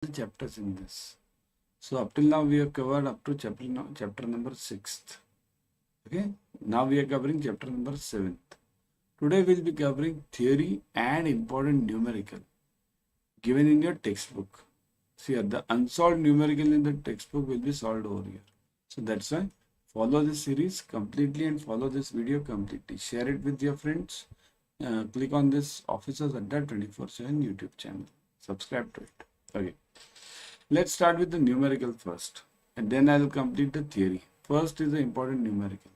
the chapters in this. So up till now we have covered up to chapter number 6th. Okay. Now we are covering chapter number 7th. Today we'll be covering theory and important numerical given in your textbook. See here, the unsolved numerical in the textbook will be solved over here. So that's why follow this series completely and follow this video completely. Share it with your friends. Click on this Officers Adda 24/7 YouTube channel. Subscribe to it. Okay. Let's start with the numerical first, and then I'll complete the theory. First is the important numerical.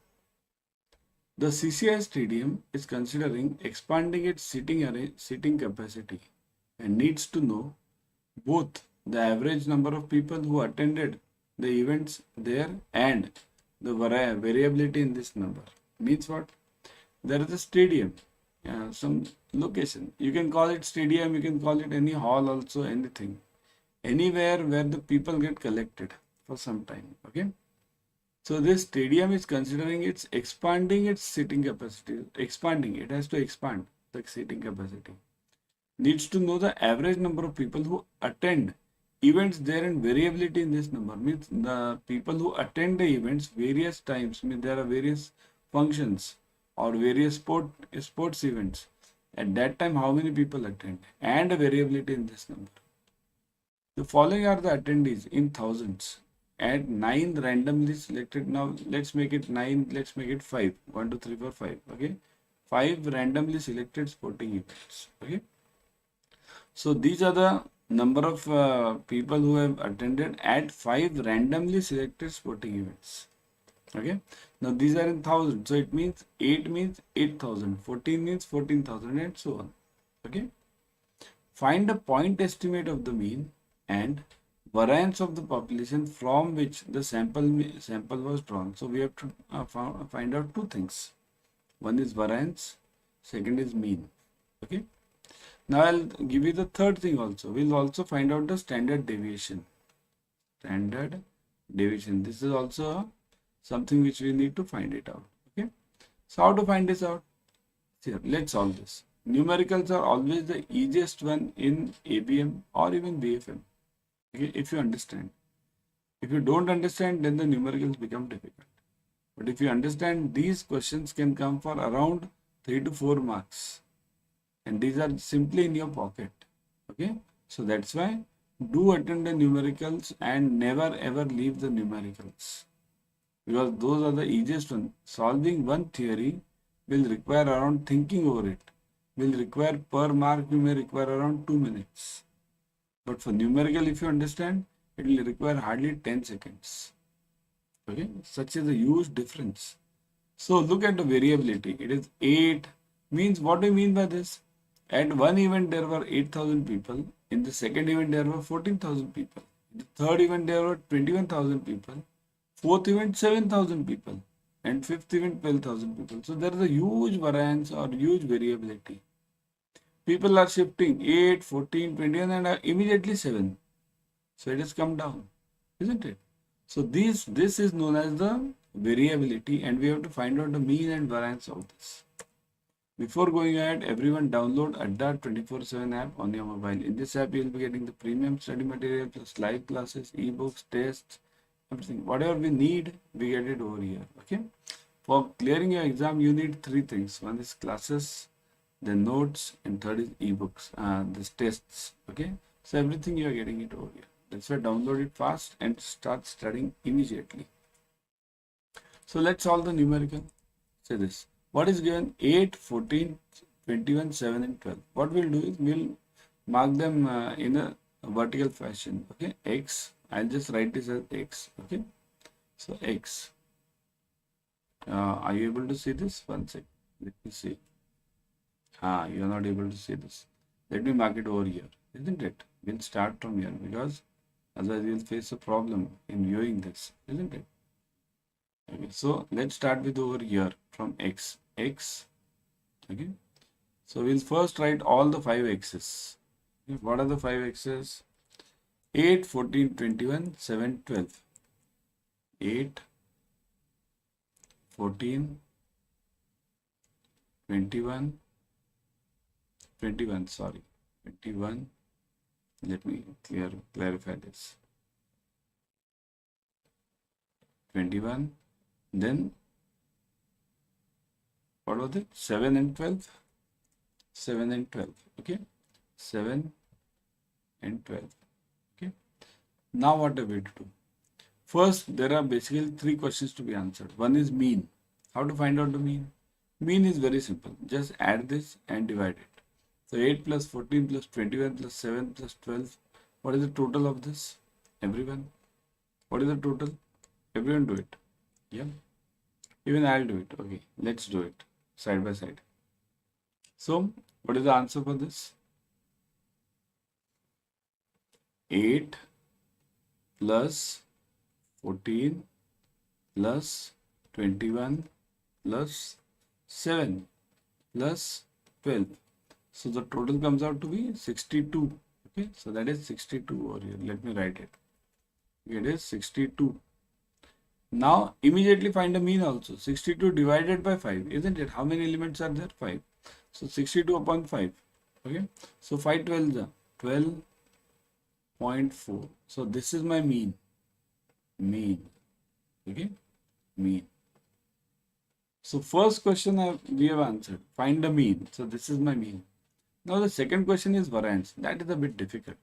The CCI stadium is considering expanding its seating capacity and needs to know both the average number of people who attended the events there and the variability in this number. Means what? There is a stadium, some location. You can call it stadium, you can call it any hall also, anything. Anywhere where the people get collected for some time. Okay. So this stadium is considering it's expanding its seating capacity. Expanding, it has to expand the seating capacity. Needs to know the average number of people who attend events there and variability in this number. Means the people who attend the events various times. Means there are various functions or various sports events. At that time, how many people attend and a variability in this number. The following are the attendees in thousands. At 9 randomly selected. Now let's make it 9. Let's make it 5. 1, 2, 3, 4, 5. Okay. 5 randomly selected sporting events. Okay. So these are the number of people who have attended at 5 randomly selected sporting events. Okay. Now these are in thousands. So it means 8 means 8,000. 14 means 14,000 and so on. Okay. Find the point estimate of the mean and variance of the population from which the sample was drawn. So we have to find out two things. One is variance, second is mean. Okay. Now I'll give you the third thing also. We'll also find out the standard deviation. Standard deviation. This is also something which we need to find it out. Okay. So how to find this out? Here, let's solve this. Numericals are always the easiest one in ABM or even BFM. Okay, if you understand. If you don't understand, then the numericals become difficult. But if you understand, these questions can come for around 3 to 4 marks. And these are simply in your pocket. Okay, so that's why do attend the numericals and never ever leave the numericals. Because those are the easiest one. Solving one theory will require around thinking over it. Will require per mark, you may require around 2 minutes. But for numerical, if you understand, it will require hardly 10 seconds. Okay, such is a huge difference. So look at the variability. It is 8. Means what do you mean by this? At one event there were 8,000 people. In the second event there were 14,000 people. In the third event there were 21,000 people. Fourth event 7,000 people. And fifth event 12,000 people. So there is a huge variance or huge variability. People are shifting 8, 14, 21 and immediately 7. So it has come down, isn't it? So this is known as the variability and we have to find out the mean and variance of this. Before going ahead, everyone download Adda 24/7 app on your mobile. In this app, you will be getting the premium study material plus live classes, ebooks, tests, everything. Whatever we need, we get it over here. Okay. For clearing your exam, you need 3 things. One is classes, then notes, and third is ebooks, these tests. Okay, so everything you are getting it over here. That's why download it fast and start studying immediately. So let's solve the numerical. Say this. What is given? 8, 14, 21, 7 and 12. What we'll do is we'll mark them in a vertical fashion. Okay, X. I'll just write this as X. Okay, so X. Are you able to see this? One sec. Let me see. You're not able to see this. Let me mark it over here, isn't it? We'll start from here because otherwise you'll face a problem in viewing this, isn't it? Okay, so let's start with over here from X. X. Okay. So we'll first write all the 5 X's. Okay. What are the 5 X's? 8, 14, 21, 7, 12. 8, 14, 21, 21, sorry, 21, Let me clarify this. 21. Then what was it? 7 and 12. 7 and 12. Okay. 7 and 12. Okay. Now what are we to do? First, there are basically 3 questions to be answered. One is mean. How to find out the mean? Mean is very simple. Just add this and divide it. So 8 plus 14 plus 21 plus 7 plus 12. What is the total of this? Everyone? What is the total? Everyone do it. Yeah. Even I'll do it. Okay. Let's do it side by side. So, what is the answer for this? 8 plus 14 plus 21 plus 7 plus 12. So the total comes out to be 62. Okay, so that is 62 over here. Let me write it. It is 62. Now immediately find the mean also. 62 divided by 5, isn't it? How many elements are there? 5. So 62 upon 5. Okay, so 5 12s are 12.4. So this is my mean. Okay, mean. So first question we have answered. Find the mean. So this is my mean. Now the second question is variance. That is a bit difficult.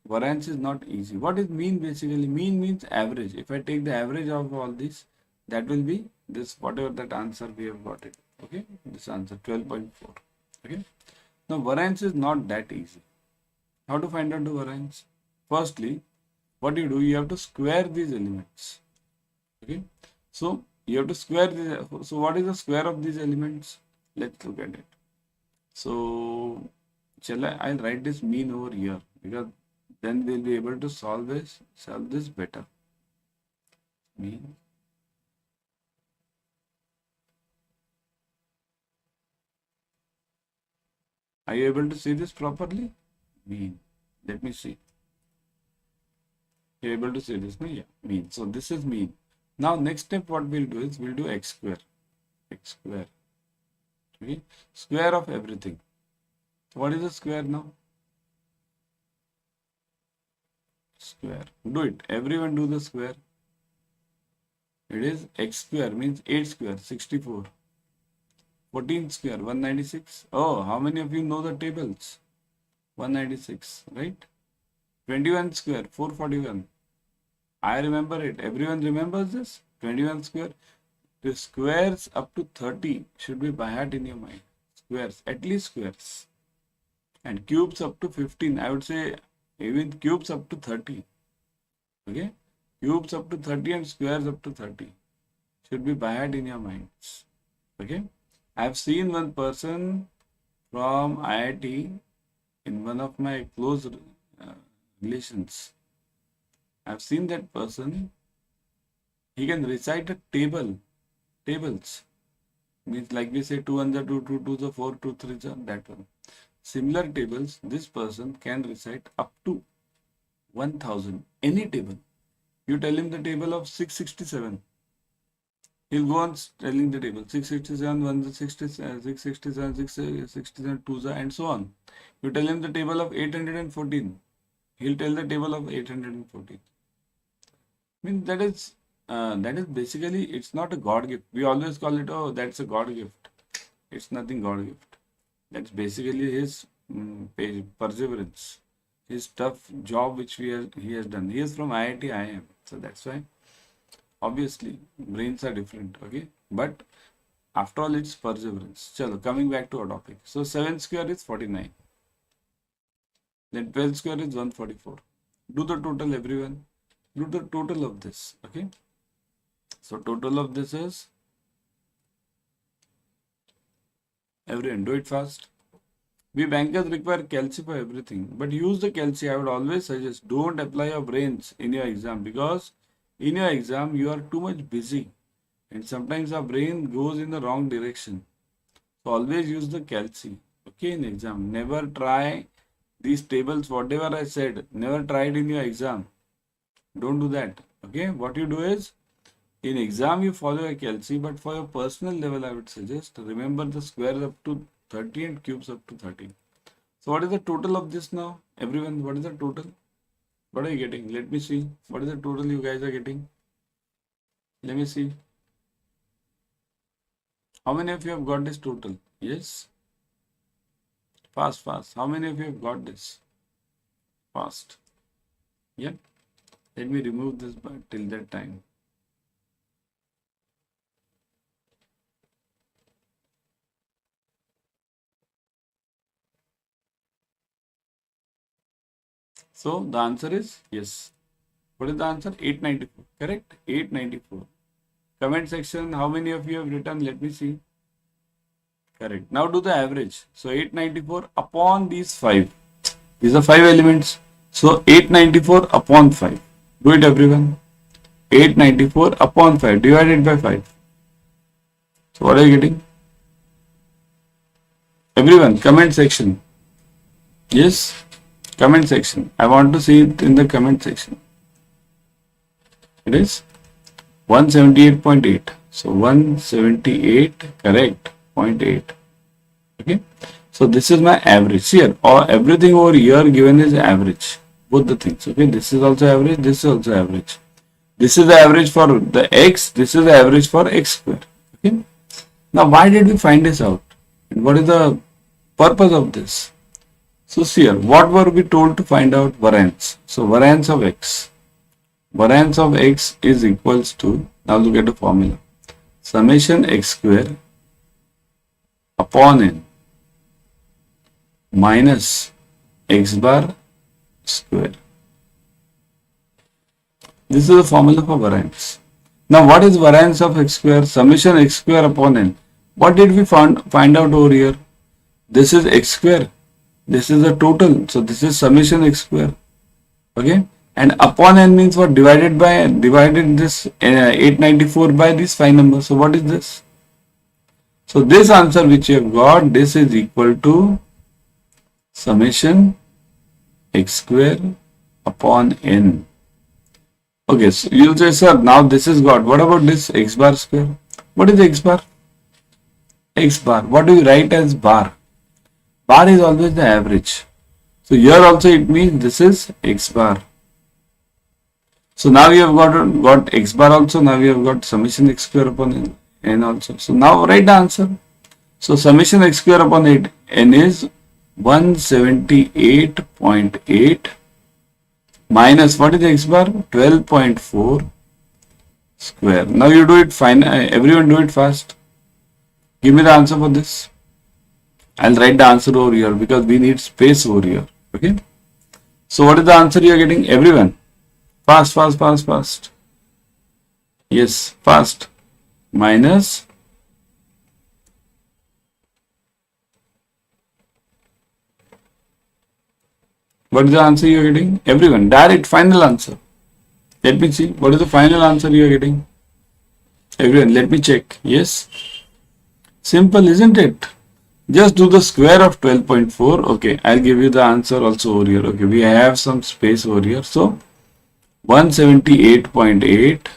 Variance is not easy. What is mean basically? Mean means average. If I take the average of all this, that will be this, whatever that answer we have got it. Okay, this answer 12.4. Okay. Now variance is not that easy. How to find out the variance? Firstly, what you do, you have to square these elements. Okay, so you have to square these. So what is the square of these elements? Let's look at it. So I'll write this mean over here, because then we'll be able to solve this better. Mean. Are you able to see this properly? Mean. Let me see. You're able to see this, no? Yeah, mean. So this is mean. Now next step what we'll do is we'll do x square. X square. Okay. Square of everything. What is the square now? Square. Do it. Everyone do the square. It is x square means 8 square, 64. 14 square, 196. Oh, how many of you know the tables? 196, right? 21 square, 441. I remember it. Everyone remembers this? 21 square. The squares up to 30 should be by heart in your mind. Squares, at least squares. And cubes up to 15. I would say even cubes up to 30. Okay? Cubes up to 30 and squares up to 30 should be by heart in your minds. Okay? I have seen one person from IIT in one of my close relations. I have seen that person. He can recite a tables. Means like we say 2 1 are 2, 2 2 are 4, 2 3 are that one. Similar tables, this person can recite up to 1000. Any table. You tell him the table of 667. He'll go on telling the table 667, 1 667, 667, 2 and so on. You tell him the table of 814. He'll tell the table of 814. I mean that is basically, it's not a God gift. We always call it, oh, that's a God gift. It's nothing God gift. That's basically his perseverance, his tough job which he has done. He is from IIT IIM, so that's why obviously brains are different. Okay, but after all, it's perseverance. Chalo, coming back to our topic. So 7 square is 49. Then 12 square is 144. Do the total, everyone. Do the total of this. Okay. So total of this is, everyone do it fast. We bankers require calci for everything, but use the calci. I would always suggest don't apply your brains in your exam, because in your exam you are too much busy and sometimes our brain goes in the wrong direction. So always use the calci. Okay, in exam. Never try these tables, whatever I said, never try it in your exam. Don't do that. Okay, what you do is, in exam you follow a calci, but for your personal level I would suggest remember the squares up to 30 and cubes up to 30. So So what is the total of this now? Everyone, what is the total? What are you getting? Let me see. What is the total you guys are getting? Let me see. How many of you have got this total? Yes? Fast, fast. How many of you have got this? Fast. Yeah. Let me remove this till that time. So the answer is yes. What is the answer? 894. Correct? 894. Comment section, how many of you have written? Let me see. Correct. Now do the average. So 894 upon these 5. These are 5 elements. So 894 upon 5. Do it everyone. 894 upon 5 divided by 5. So what are you getting? Everyone, comment section. Yes? Comment section. I want to see it in the comment section. It is 178.8. So 178, correct, 0.8. Okay. So this is my average here, or everything over here given is average. Both the things. Okay. This is also average. This is also average. This is the average for the x. This is the average for x square. Okay. Now why did we find this out? And what is the purpose of this? So see here, what were we told to find out? Variance. So variance of x. Variance of x is equals to, now look at the formula, summation x square upon n minus x bar square. This is the formula for variance. Now what is variance of x square? Summation x square upon n. What did we find out over here? This is x square. This is the total. So this is summation x square. Okay. And upon n means what? Divided this 894 by these 5 numbers. So what is this? So this answer which you have got, this is equal to summation x square upon n. Okay, so you'll say, sir, now this is got. What about this x bar square? What is x bar? X bar. What do you write as bar? Bar is always the average. So here also it means this is x bar. So now we have got x bar also. Now we have got summation x square upon n also. So now write the answer. So summation x square upon n is 178.8 minus what is x bar? 12.4 square. Now you do it fine. Everyone do it fast. Give me the answer for this. I'll write the answer over here because we need space over here. Okay. So what is the answer you are getting? Everyone. Fast, fast, fast, fast. Yes, fast. Minus what is the answer you are getting? Everyone. Direct final answer. Let me see. What is the final answer you are getting? Everyone, let me check. Yes. Simple, isn't it? Just do the square of 12.4. Okay, I'll give you the answer also over here. Okay, we have some space over here. So 178.8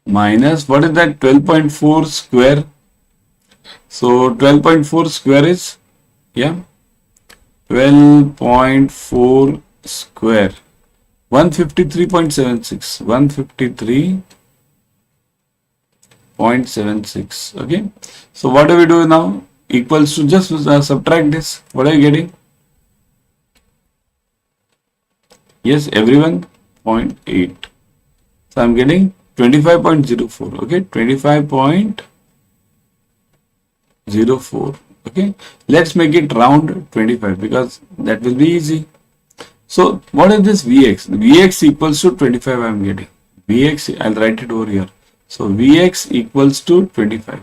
minus what is that? 12.4 square. So 12.4 square is 12.4 square 153.76 153.76. Okay, so what do we do now? Equals to just subtract this. What are you getting? Yes, everyone, 0.8. So I'm getting 25.04. Okay, 25.04. Okay, let's make it round 25 because that will be easy. So what is this Vx? Vx equals to 25. I'm getting Vx. I'll write it over here. So Vx equals to 25.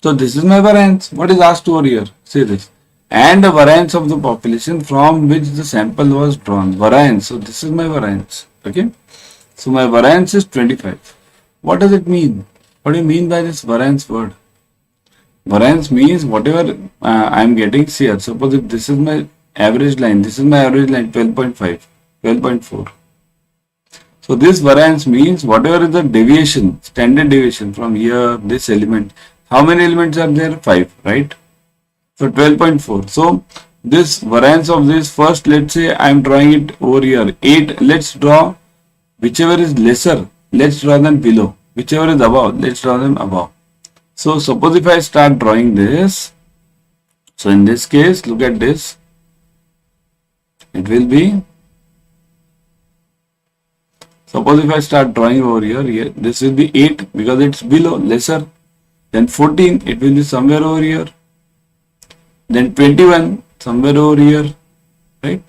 So this is my variance. What is asked over here? Say this. And the variance of the population from which the sample was drawn. Variance. So this is my variance. Okay. So my variance is 25. What does it mean? What do you mean by this variance word? Variance means whatever I am getting here. Suppose if this is my average line. This is my average line 12.5. 12.4. So this variance means whatever is the deviation, standard deviation from here, this element. How many elements are there? 5, right? So 12.4. So this variance of this, first let's say I am drawing it over here 8. Let's draw whichever is lesser, let's draw them below. Whichever is above, let's draw them above. So suppose if I start drawing this, so in this case, look at this, it will be, suppose if I start drawing over here, this will be 8 because it's below, lesser. Then 14, it will be somewhere over here. Then 21, somewhere over here, right?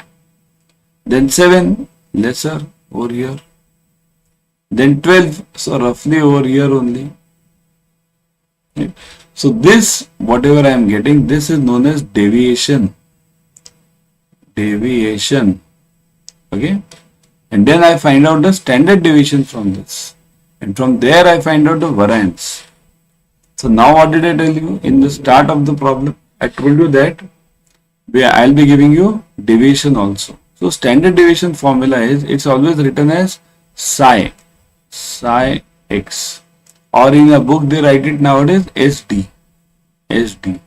Then 7, lesser over here. Then 12, so roughly over here only. Right? So this, whatever I am getting, this is known as deviation. Deviation. Okay? And then I find out the standard deviation from this. And from there I find out the variance. So now what did I tell you? In the start of the problem, I told you that I'll be giving you deviation also. So standard deviation formula is, it's always written as psi x. Or in a book they write it nowadays SD. SD.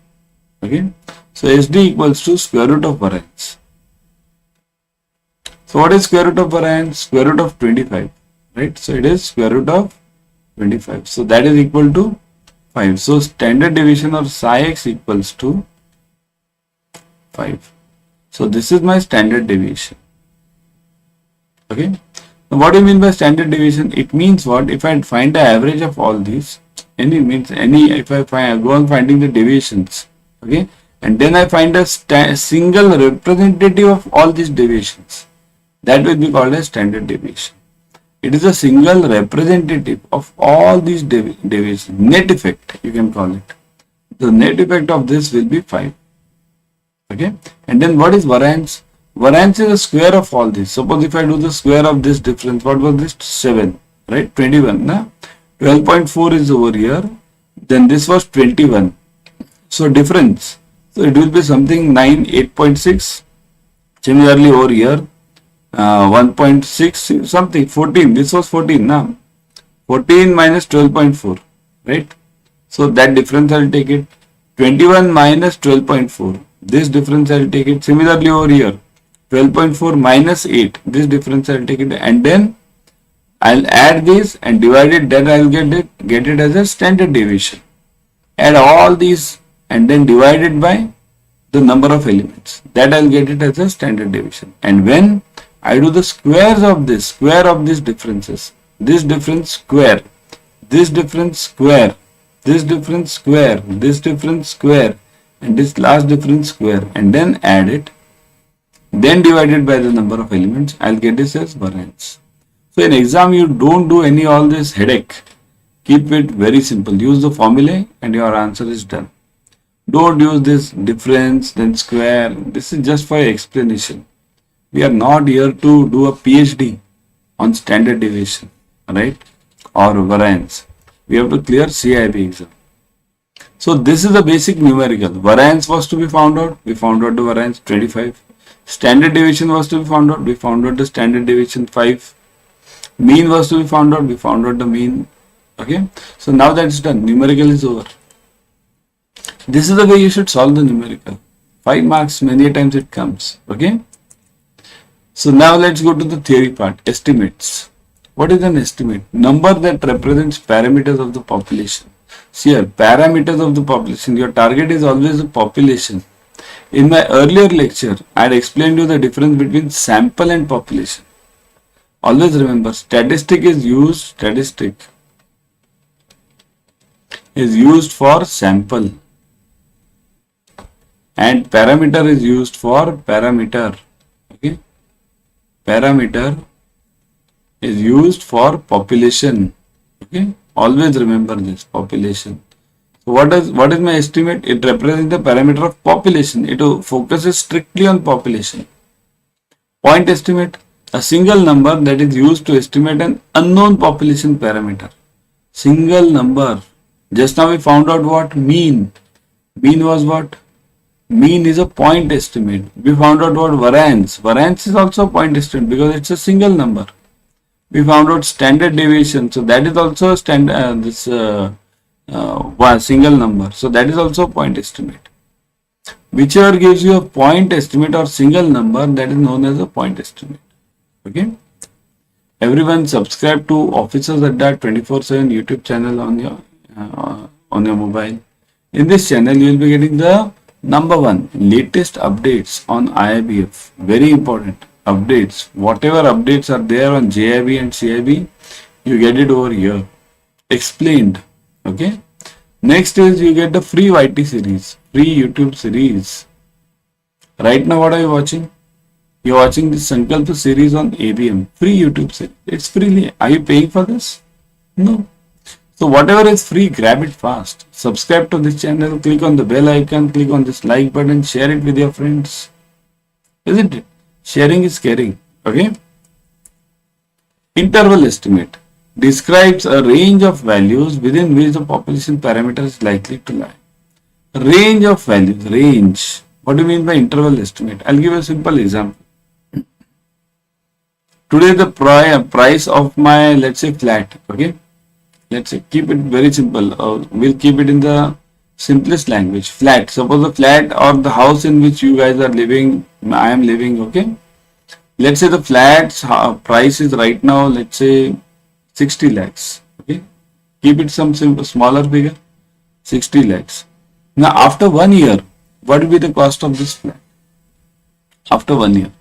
Okay. So SD equals to square root of variance. So what is square root of variance? Square root of 25. Right. So it is square root of 25. So that is equal to 5. So standard deviation of psi x equals to 5. So this is my standard deviation. Okay. Now what do you mean by standard deviation? It means what? If I find the average of all these, if I go on finding the deviations, okay, and then I find a single representative of all these deviations, that will be called as standard deviation. It is a single representative of all these deviations. Net effect, you can call it. The net effect of this will be 5. Okay. And then what is variance? Variance is the square of all this. Suppose if I do the square of this difference, what was this? 7, right? 21. Na? 12.4 is over here. Then this was 21. So difference. So it will be something 9, 8.6. Similarly over here, 1.6 something, 14. This was 14. Na? 14 minus 12.4, right? So that difference I will take it. 21 minus 12.4. This difference I will take it. Similarly over here, 12.4 minus 8. This difference I will take it, and then I'll add this and divide it. Then I'll get it as a standard deviation. Add all these and then divide it by the number of elements. That I'll get it as a standard deviation. And when I do the squares of this, square of these differences, this difference square, this difference square, this difference square, this difference square, and this last difference square, and then add it, then divided by the number of elements, I'll get this as variance. So in exam, you don't do any all this headache. Keep it very simple. Use the formulae and your answer is done. Don't use this difference, then square. This is just for explanation. We are not here to do a PhD on standard deviation, right? Or variance. We have to clear CAIIB exam. So this is the basic numerical. Variance was to be found out. We found out the variance 25. Standard deviation was to be found out. We found out the standard deviation 5. Mean was to be found out. We found out the mean. Okay. So now that's done. Numerical is over. This is the way you should solve the numerical. 5 marks, many times it comes. Okay. So now let's go to the theory part. Estimates. What is an estimate? Number that represents parameters of the population. See here, parameters of the population. Your target is always the population. In my earlier lecture, I had explained you the difference between sample and population. Always remember, statistic is used for sample, and parameter is used for parameter. Okay, parameter is used for population. Okay, always remember this, population. So what is my estimate? It represents the parameter of population. It focuses strictly on population. Point estimate, a single number that is used to estimate an unknown population parameter. Single number. Just now we found out what? Mean. Mean was what? Mean is a point estimate. We found out what? Variance. Variance is also a point estimate because it's a single number. We found out standard deviation. So that is also a one single number. So that is also a point estimate. Whichever gives you a point estimate or single number, that is known as a point estimate. Okay. Everyone subscribe to Officers Adda 24/7 YouTube channel on your mobile. In this channel, you will be getting the number one latest updates on IIBF. Very important updates. Whatever updates are there on JIB and CIB, you get it over here. Explained. Okay. Next is you get the free YT series, free YouTube series. Right now, what are you watching? You're watching this Sankalpa series on ABM, free YouTube series. It's freely. Are you paying for this? No. So whatever is free, grab it fast. Subscribe to this channel, click on the bell icon, click on this like button, share it with your friends. Isn't it? Sharing is caring. Okay. Interval estimate describes a range of values within which the population parameter is likely to lie. Range of values, range. What do you mean by interval estimate? I'll give a simple example. Today the price of my, let's say, flat, okay? Let's say, keep it very simple. We'll keep it in the simplest language. Flat. Suppose the flat or the house in which you guys are living, I am living, okay? Let's say the flat's price is right now, let's say, 60 lakhs, okay? Keep it some simple, smaller figure, 60 lakhs. Now, after 1 year, what will be the cost of this flat? After 1 year.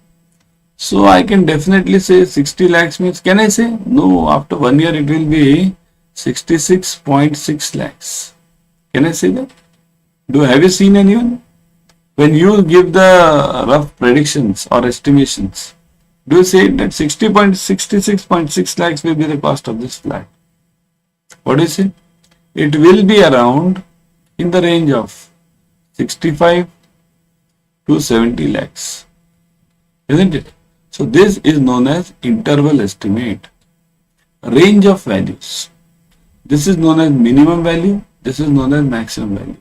So, I can definitely say 60 lakhs means, can I say? No, after 1 year, it will be 66.6 lakhs. Can I say that? Have you seen anyone? When you give the rough predictions or estimations, do you say that 66.6 lakhs will be the cost of this flat? What do you say? It will be around in the range of 65 to 70 lakhs. Isn't it? So this is known as interval estimate. Range of values. This is known as minimum value. This is known as maximum value,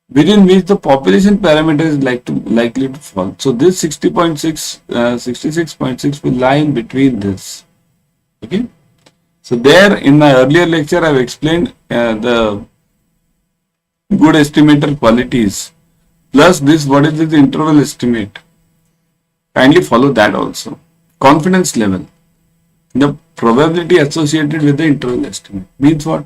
within which the population parameter is likely to fall. So this 66.6 will lie in between this. Okay. So there in my earlier lecture I have explained the good estimator qualities. Plus this, what is this interval estimate? Kindly follow that also. Confidence level. The probability associated with the interval estimate means what?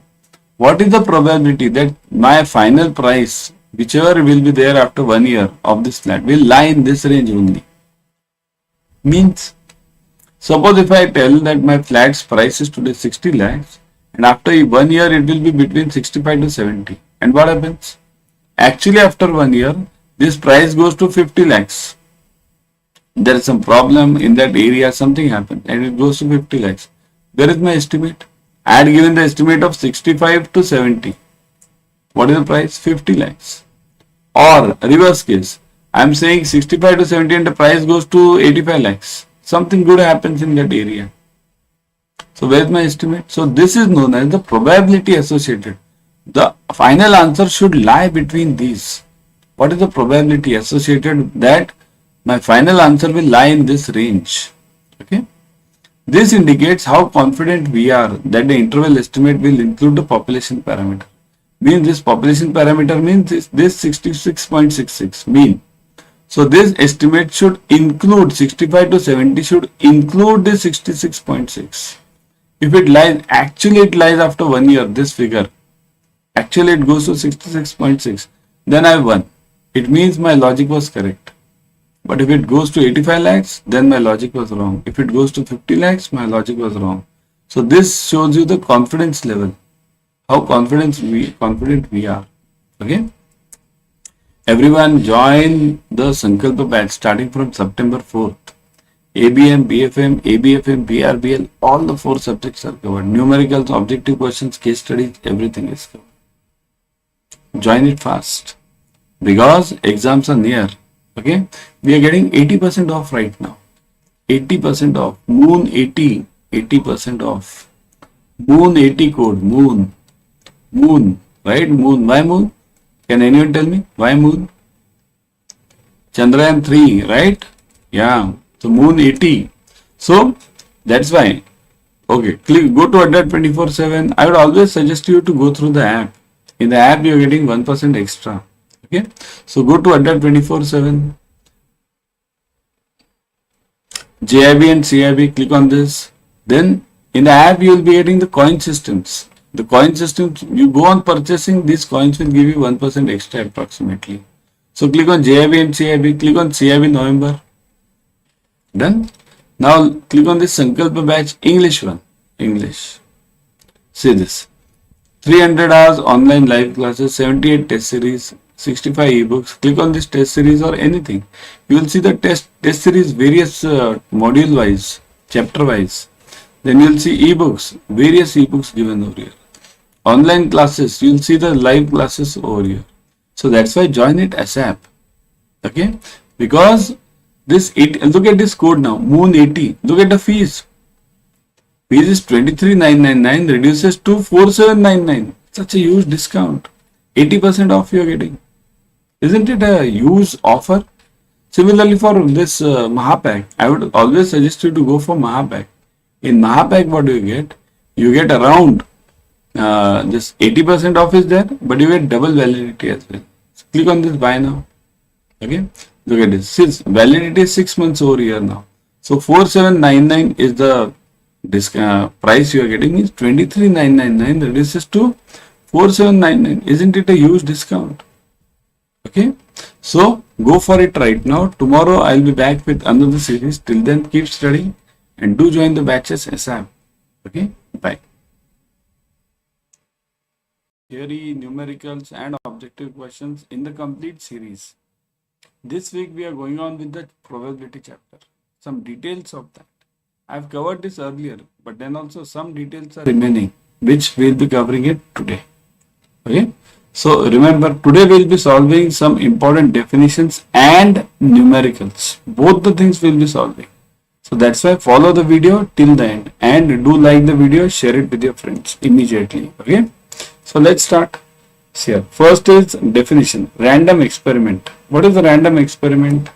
What is the probability that my final price, whichever will be there after 1 year of this flat, will lie in this range only? Means, suppose if I tell that my flat's price is today 60 lakhs and after 1 year it will be between 65 to 70. And what happens? Actually after 1 year, this price goes to 50 lakhs. There is some problem in that area, something happened and it goes to 50 lakhs. Where is my estimate? I had given the estimate of 65 to 70. What is the price? 50 lakhs. Or reverse case, I am saying 65 to 70 and the price goes to 85 lakhs. Something good happens in that area. So where is my estimate? So this is known as the probability associated. The final answer should lie between these. What is the probability associated that my final answer will lie in this range? Okay. This indicates how confident we are that the interval estimate will include the population parameter. Means this population parameter means this 66.66 mean. So this estimate should include 65 to 70 should include this 66.6. If it lies, actually it lies after 1 year, this figure. Actually it goes to 66.6. Then I won. It means my logic was correct. But if it goes to 85 lakhs, then my logic was wrong. If it goes to 50 lakhs, my logic was wrong. So this shows you the confidence level. How confident we are. Okay. Everyone join the Sankalpa batch starting from September 4th. ABM, BFM, ABFM, BRBL, all the 4 subjects are covered. Numericals, objective questions, case studies, everything is covered. Join it fast because exams are near. Okay, we are getting 80% off right now. 80% off. Moon 80, 80% off. Moon 80 code. Moon, right? Moon. Why moon? Can anyone tell me why moon? Chandrayaan 3, right? Yeah. So moon 80. So that's why. Okay, go to Adda 24/7. I would always suggest you to go through the app. In the app, you are getting 1% extra. Okay. Okay, so go to Adda 24/7, JIB and CIB, click on this. Then in the app you will be getting the coin systems. The coin systems, you go on purchasing, these coins will give you 1% extra approximately. So click on JIB and CIB, click on CIB November. Done. Now click on this Sankalpa batch English one. English. See this. 300 hours online live classes, 78 test series, 65 ebooks. Click on this test series or anything. You will see the test series various module wise, chapter wise. Then you will see ebooks, various ebooks given over here. Online classes, you will see the live classes over here. So that's why join it ASAP. Okay, because this look at this code now, Moon 80. Look at the fees. Fees is 23,999 reduces to 4,799. Such a huge discount. 80% off you are getting. Isn't it a huge offer? Similarly for this Mahapack, I would always suggest you to go for Mahapack. In Mahapack, what do you get? You get around this 80% off is there, but you get double validity as well. So click on this buy now. Okay, look at this. Since validity is 6 months over here now. So 4,799 is the price you are getting is 23,999 reduces to 4,799. Isn't it a huge discount? Okay, so go for it right now. Tomorrow I'll be back with another series. Till then, keep studying and do join the batches ASAP. Okay, bye. Theory, numericals and objective questions in the complete series. This week we are going on with the probability chapter. Some details of that. I've covered this earlier, but then also some details are remaining, which we'll be covering it today. Okay. So remember, today we'll be solving some important definitions and numericals. Both the things we'll be solving. So that's why follow the video till the end and do like the video, share it with your friends immediately. Okay. So let's start. Here, first is definition, random experiment. What is a random experiment?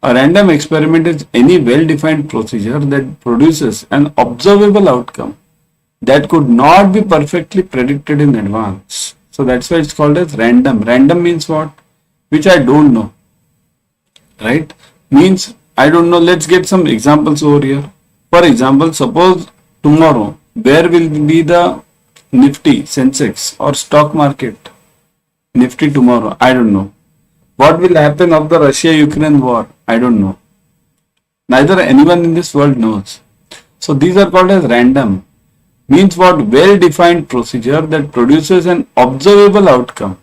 A random experiment is any well-defined procedure that produces an observable outcome that could not be perfectly predicted in advance. So that's why it's called as random. Random means what? Which I don't know. Right? Means I don't know. Let's get some examples over here. For example, suppose tomorrow, where will be the Nifty, Sensex or stock market? Nifty tomorrow, I don't know. What will happen of the Russia-Ukraine war? I don't know. Neither anyone in this world knows. So these are called as random. Means what? Well-defined procedure that produces an observable outcome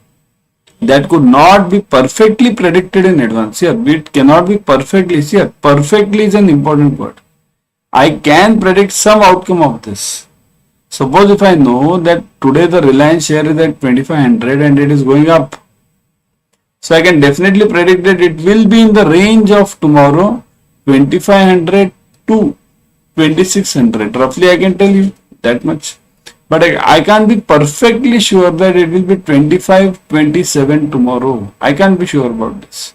that could not be perfectly predicted in advance. Here, it cannot be perfectly. Here, perfectly is an important word. I can predict some outcome of this. Suppose if I know that today the Reliance share is at 2500 and it is going up. So I can definitely predict that it will be in the range of tomorrow 2500 to 2600. Roughly I can tell you that much. But I can't be perfectly sure that it will be 25-27 tomorrow. I can't be sure about this.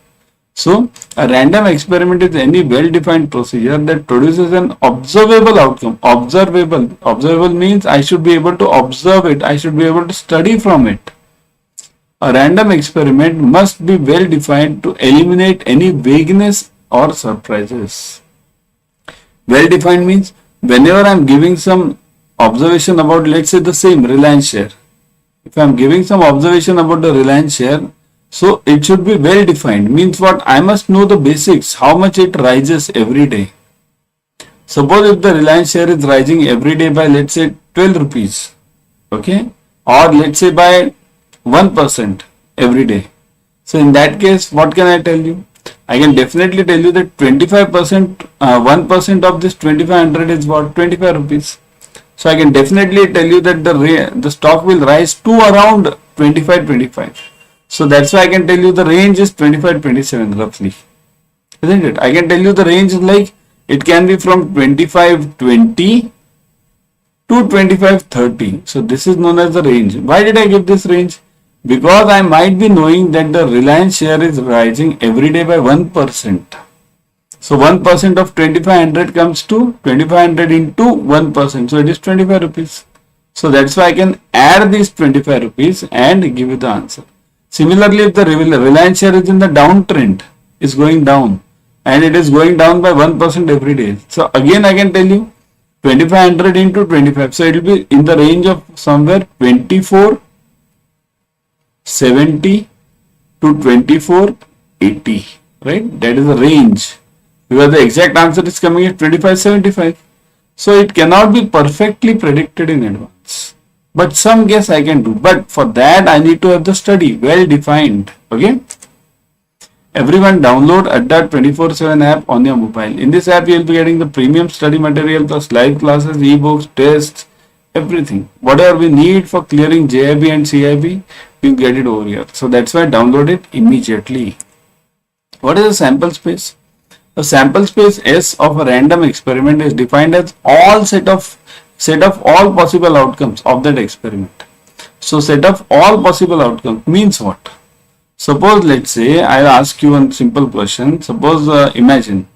So a random experiment is any well-defined procedure that produces an observable outcome. Observable means I should be able to observe it. I should be able to study from it. A random experiment must be well-defined to eliminate any vagueness or surprises. Well-defined means whenever I am giving some observation about, let's say, the same Reliance share. If I am giving some observation about the Reliance share, so it should be well defined. Means what? I must know the basics, how much it rises every day. Suppose if the Reliance share is rising every day by, let's say, 12 rupees, okay, or let's say by 1% every day. So in that case, what can I tell you? I can definitely tell you that 25%, 1% of this 2500 is what? 25 rupees. So I can definitely tell you that the stock will rise to around 25. So that's why I can tell you the range is 25-27 roughly. Isn't it? I can tell you the range is like, it can be from 25-20 to 25-30. So this is known as the range. Why did I give this range? Because I might be knowing that the Reliance share is rising every day by 1%. So 1% of 2500 comes to 2500 into 1%. So it is 25 rupees. So that's why I can add these 25 rupees and give you the answer. Similarly, if the Reliance share is in the downtrend, is going down, and it is going down by 1% every day. So again, I can tell you 2500 into 25. So it will be in the range of somewhere 2470 to 2480, right? That is the range, because the exact answer is coming at 2575. So it cannot be perfectly predicted in advance, but some guess I can do. But for that I need to have the study well defined. Okay. Everyone download Adda 24/7 app on your mobile. In this app, you will be getting the premium study material plus live classes, ebooks, tests, everything. Whatever we need for clearing JIB and CIB, we get it over here. So that's why download it immediately. What is a sample space? A sample space S of a random experiment is defined as all set of all possible outcomes of that experiment. So set of all possible outcomes means what? Suppose, let's say, I'll ask you one simple question. Suppose, imagine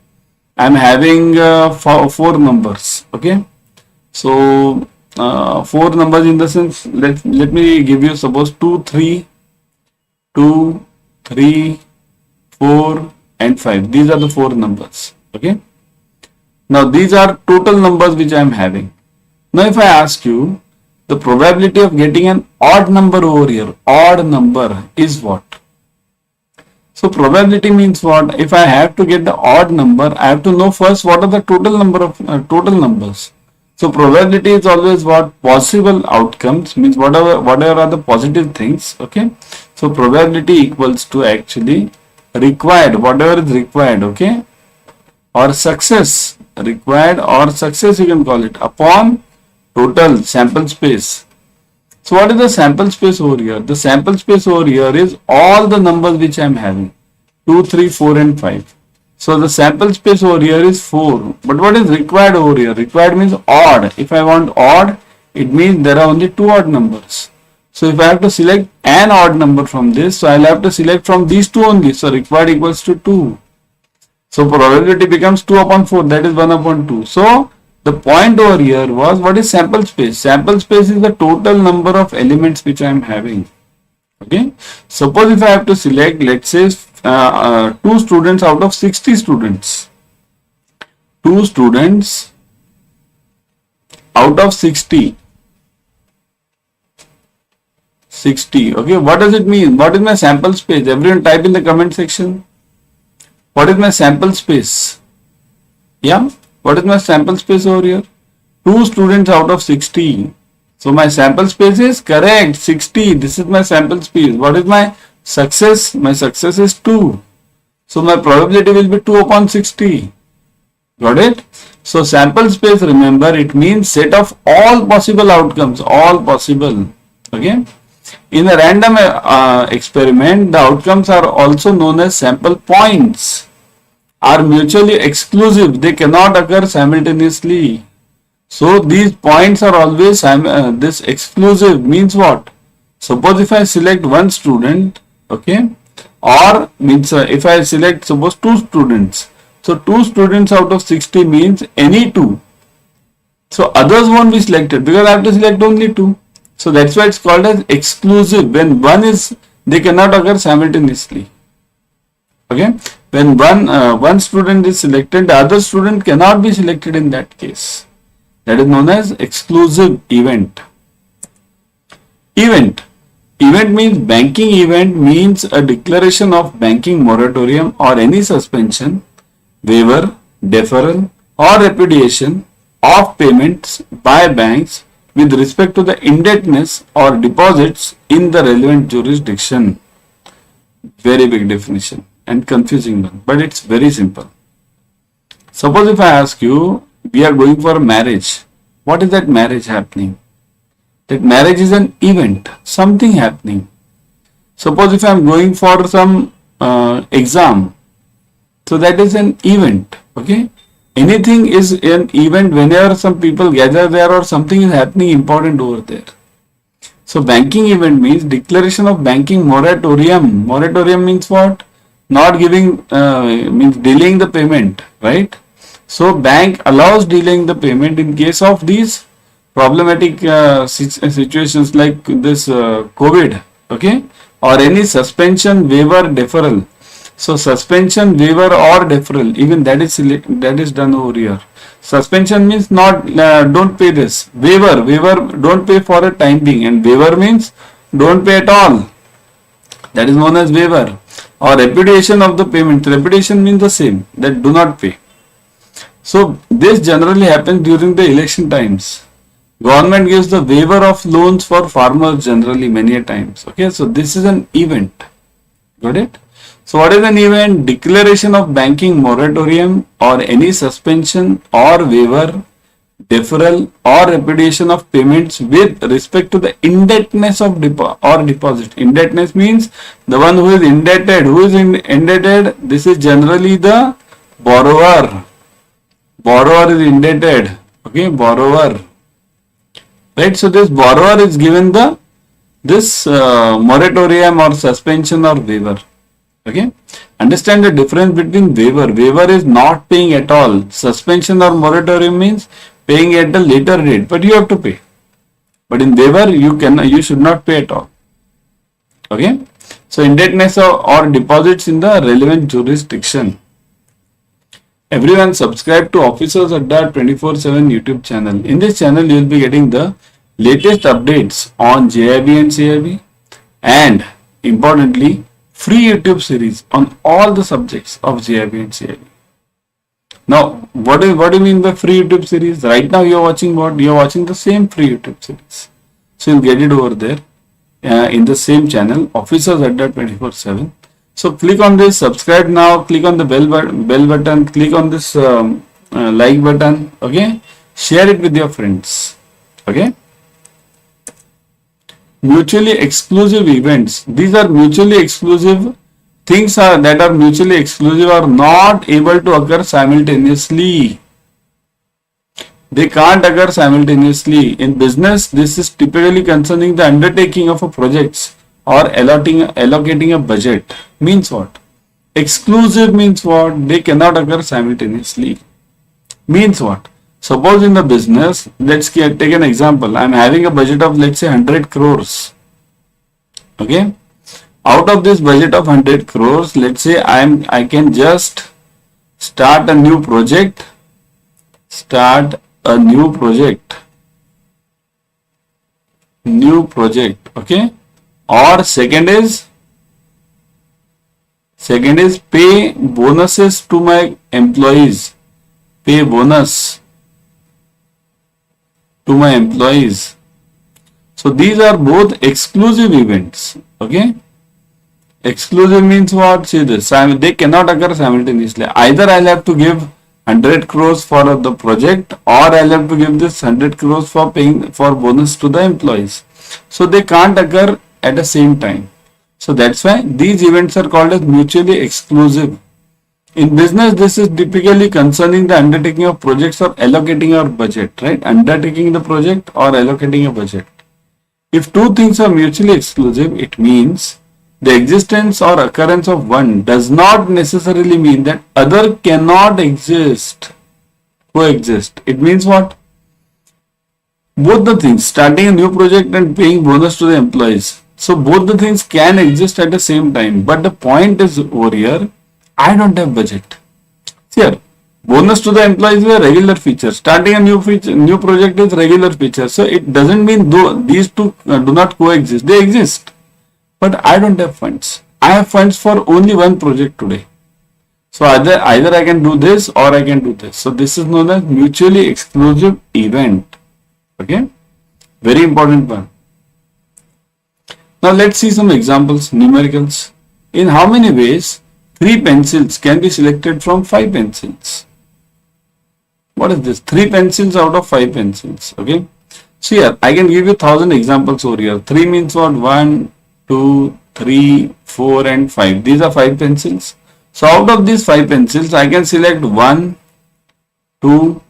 I'm having four numbers. Okay. So, four numbers in the sense, let me give you, suppose 2, 3, 4, and 5. These are the four numbers. Okay. Now, these are total numbers which I am having. Now, if I ask you, the probability of getting an odd number over here, odd number is what? So probability means what? If I have to get the odd number, I have to know first what are the total number of total numbers. So probability is always what? Possible outcomes, means whatever are the positive things. Okay. So probability equals to actually required, whatever is required. Okay. Or success, required or success you can call it, upon total sample space. So what is the sample space over here? The sample space over here is all the numbers which I am having. 2, 3, 4 and 5. So the sample space over here is 4. But what is required over here? Required means odd. If I want odd, it means there are only 2 odd numbers. So if I have to select an odd number from this, so I will have to select from these 2 only. So required equals to 2. So probability becomes 2 upon 4, that is 1 upon 2. So the point over here was, what is sample space? Sample space is the total number of elements which I am having. Okay. Suppose if I have to select, let's say 2 students out of 60 students. 2 students out of 60. 60. Okay. What does it mean? What is my sample space? Everyone type in the comment section. What is my sample space? Yeah. What is my sample space over here? 2 students out of 60. So my sample space is correct, 60. This is my sample space. What is my success? My success is 2. So my probability will be 2 upon 60. Got it? So sample space, remember, it means set of all possible outcomes, all possible. Okay. In a random experiment, the outcomes are also known as sample points. Are mutually exclusive. They cannot occur simultaneously. So these points are always this exclusive means what? Suppose if I select one student, okay, or means if I select suppose 2 students. So 2 students out of 60 means any 2. So others won't be selected because I have to select only 2. So that's why it's called as exclusive. When one is, they cannot occur simultaneously. Okay. When one student is selected, the other student cannot be selected in that case. That is known as exclusive event. Event means banking event means a declaration of banking moratorium or any suspension, waiver, deferral or repudiation of payments by banks with respect to the indebtedness or deposits in the relevant jurisdiction. Very big definition and confusing one, but it's very simple. Suppose if I ask you, we are going for a marriage. What is that marriage happening? That marriage is an event, something happening. Suppose if I am going for some exam, so that is an event. Okay. Anything is an event whenever some people gather there or something is happening important over there. So banking event means declaration of banking moratorium. Moratorium means what? Not giving, means delaying the payment, right? So bank allows delaying the payment in case of these problematic situations like this COVID. Okay. or any suspension, waiver, deferral. So suspension, waiver or deferral, even that is done over here. Suspension means not don't pay this. Waiver don't pay for a time being, and waiver means don't pay at all. That is known as waiver. Or repudiation of the payment. Repudiation means the same, that do not pay. So this generally happens during the election times. Government gives the waiver of loans for farmers generally many a times. Okay, so this is an event. Got it? So what is an event? Declaration of banking moratorium or any suspension or waiver, deferral or repudiation of payments with respect to the indebtedness of deposit. Indebtedness means the one who is indebted. Who is indebted? This is generally the borrower. Borrower is indebted. Okay, borrower. Right, so this borrower is given this moratorium or suspension or waiver. Okay, understand the difference between waiver. Waiver is not paying at all. Suspension or moratorium means paying at a later date, but you have to pay. But in waiver, you should not pay at all. Okay, so indebtedness or deposits in the relevant jurisdiction. Everyone subscribe to Officers Adda 24/7 YouTube channel. In this channel, you will be getting the latest updates on JIB and CAIIB, and importantly, free YouTube series on all the subjects of JIB and CAIIB. Now, what do you mean by free YouTube series? Right now, you are watching what? You are watching the same free YouTube series. So you'll get it over there in the same channel, Officers Adda 24/7. So click on this, subscribe now, click on the bell button, click on this like button, okay? Share it with your friends, okay? Mutually exclusive events. These are mutually exclusive things that are mutually exclusive are not able to occur simultaneously. They can't occur simultaneously. In business, this is typically concerning the undertaking of a project or allocating a budget. Means what? Exclusive means what? They cannot occur simultaneously. Means what? Suppose in the business, let's take an example. I'm having a budget of, let's say, 100 crores. Okay. Out of this budget of 100 crores, let's say I can just start a new project. New project. Okay. Or second is pay bonuses to my employees. Pay bonus to my employees. So these are both exclusive events. Okay. Exclusive means what? See this. They cannot occur simultaneously. Either I'll have to give 100 crores for the project, or I'll have to give this 100 crores for paying for bonus to the employees. So they can't occur at the same time. So that's why these events are called as mutually exclusive. In business, this is typically concerning the undertaking of projects or allocating our budget, right? Undertaking the project or allocating a budget. If two things are mutually exclusive, it means the existence or occurrence of one does not necessarily mean that other cannot coexist. It means what? Both the things, starting a new project and paying bonus to the employees. So both the things can exist at the same time. But the point is over here, I don't have budget. Here, bonus to the employees is a regular feature. Starting a new project is regular feature. So it doesn't mean these two do not coexist. They exist. But I don't have funds. I have funds for only one project today. So either I can do this or I can do this. So this is known as mutually exclusive event. Okay. Very important one. Now let's see some examples, numericals. In how many ways 3 pencils can be selected from 5 pencils? What is this? 3 pencils out of 5 pencils. Okay. So here I can give you 1000 examples over here. 3 means what? 1, 2, 3, 4 and 5. These are 5 pencils. So out of these 5 pencils, I can select 1, 2,